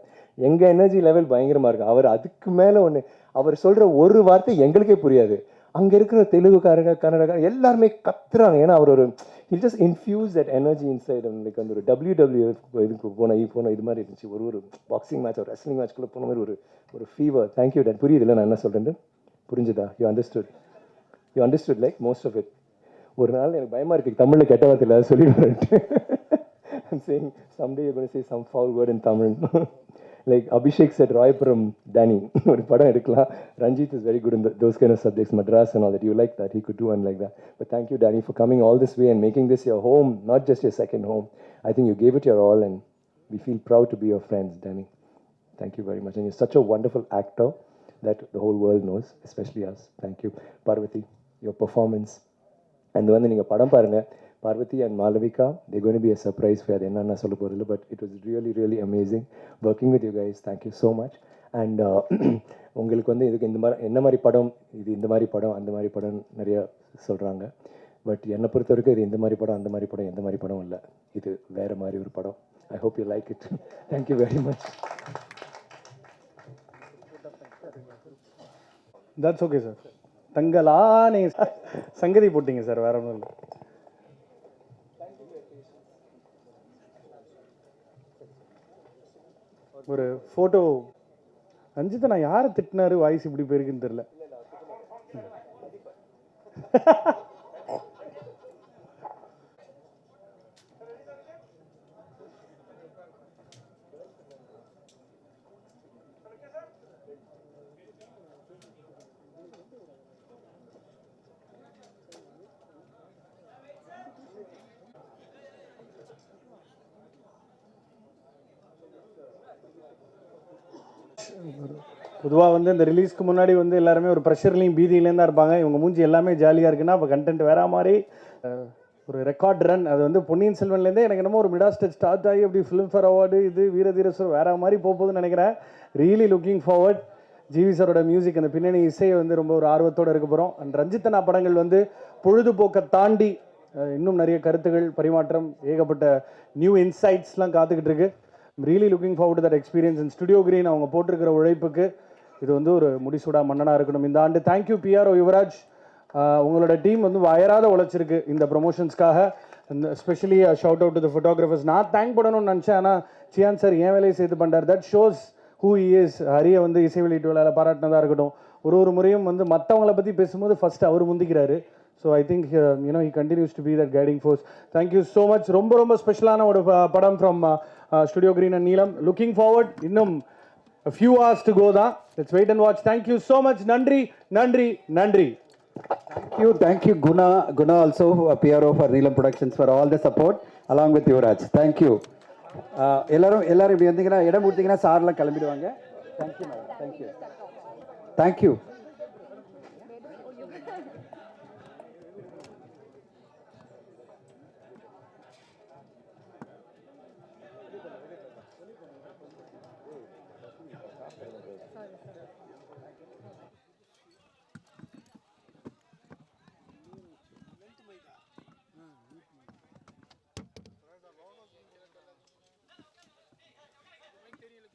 எங்கள் எனர்ஜி லெவல் பயங்கரமாக இருக்கும். அவர் அதுக்கு மேலே ஒன்று, அவர் சொல்கிற ஒரு வார்த்தை எங்களுக்கே புரியாது. அங்கே இருக்கிற தெலுங்குக்காரங்க, கன்னடக்காரங்க எல்லாருமே கத்துறாங்க. ஏன்னா அவர் ஒரு he just infused that energy inside. Like அந்த ஒரு WWF இதுக்கு போன இது மாதிரி இருந்துச்சு. ஒரு பாக்ஸிங் மேட்ச், ஒரு ரெஸ்லிங் மேட்ச்குள்ளே போன மாதிரி ஒரு ஃபீவர். Thank you ton. புரியுது இல்லை நான் என்ன சொல்கிறேன்? புரிஞ்சுதா? You understood like most of it. ஒரு நாள் எனக்கு பயமாக இருக்குது தமிழில் கெட்ட வார்த்தை இல்லை சொல்லிடுவேன். I'm saying someday you're going to say some foul word in Tamil. Like Abhishek said, Royapuram Danny, ஒரு படம் எடுக்கலாம். Ranjit is very good in those kind of subjects, Madras and all that. You like that, he could do one like that. But thank you, Danny, for coming all this way and making this your home, not just your second home. I think you gave it your all and we feel proud to be your friends, Danny. Thank you very much. And you're such a wonderful actor that the whole world knows, especially us. Thank you. Parvati, your performance. And வந்து நீங்கள் படம் பாருங்கள், Parvati and Malavika, they're going to be a surprise for you. என்னென்ன சொல்ல போகிறதில்ல, but it was really, really amazing working with you guys. Thank you so much. And உங்களுக்கு வந்து இதுக்கு இந்த மாதிரி என்ன மாதிரி படம், இது இந்த மாதிரி படம், அந்த மாதிரி படம் நிறைய சொல்கிறாங்க. பட் என்னை பொறுத்த வரைக்கும் இது இந்த மாதிரி படம், அந்த மாதிரி படம், எந்த மாதிரி படம் இல்லை. இது வேறு மாதிரி ஒரு படம். I hope you like it. Thank you very much. That's okay, sir. தங்கலானே சங்கதி போட்டிங்க சார், வேற ஒன்றும் இல்லை. ஒரு ஃபோட்டோ ரஞ்சித்தை நான் யாரை திட்டினாரு வாய்ஸ் இப்படி போயிருக்குன்னு தெரியல. பொதுவாக வந்து இந்த ரிலீஸ்க்கு முன்னாடி வந்து எல்லாருமே ஒரு ப்ரெஷர்லையும் பீதியிலேயும் தான் இருப்பாங்க. இவங்க மூஞ்சி எல்லாமே ஜாலியாக இருக்குன்னா அப்போ கண்டென்ட் வேற மாதிரி ஒரு ரெக்கார்ட் ரன். அது வந்து பொன்னியின் செல்வன்லேருந்தே எனக்கு என்னமோ ஒரு மிடா ஸ்டெச் ஸ்டார்ட் ஆகி அப்படி ஃபிலிம்ஃபேர் அவார்டு, இது வீரதீரஸ்வர் வேற மாதிரி போகுதுன்னு நினைக்கிறேன். Really looking forward. ஜிவி சாரோட மியூசிக், அந்த பின்னணி இசையை வந்து ரொம்ப ஒரு ஆர்வத்தோடு இருக்க போகிறோம். அண்ட் ரஞ்சித்தனா படங்கள் வந்து பொழுதுபோக்கை தாண்டி இன்னும் நிறைய கருத்துகள் பரிமாற்றம், ஏகப்பட்ட நியூ இன்சைட்ஸ்லாம் காத்துக்கிட்டு இருக்கு. Really looking forward to that experience. And studio green அவங்க போட்டிருக்கிற உழைப்புக்கு இது வந்து ஒரு முடிசூடா மன்னனாக இருக்கணும் இந்த ஆண்டு. Thank you PRO Yuvaraj. உங்களோட டீம் வந்து வயராத உழைச்சிருக்கு இந்த ப்ரொமோஷன்ஸ்க்காக. Especially shout out to the photographers. நான் தேங்க் பண்ணணும்னு நினச்சேன், ஆனால் சியான் சார் ஏன் வேலையை சேர்த்து பண்ணுறார். That shows who he is. ஹரியை வந்து இசை வெளியீட்டு விழாவில் பாராட்டினதாக இருக்கட்டும். ஒரு முறையும் வந்து மற்றவங்களை பற்றி பேசும்போது ஃபஸ்ட்டு அவர் முந்திக்கிறாரு. So I think you know he continues to be that guiding force. Thank you so much. ரொம்ப ஸ்பெஷலான ஒரு படம் from Studio Green and Neelam. Looking forward. இன்னும் a few hours to go தான். Let's wait and watch. Thank you so much. நன்றி. Thank you Guna also PRO for Neelam Productions for all the support along with Yuvraj. Thank you. எல்லாரும் இப்படி வந்தீங்கன்னா இடம் கொடுத்தீங்கன்னா சார்லாம் கிளம்பிடுவாங்க. Thank you madam. Thank you.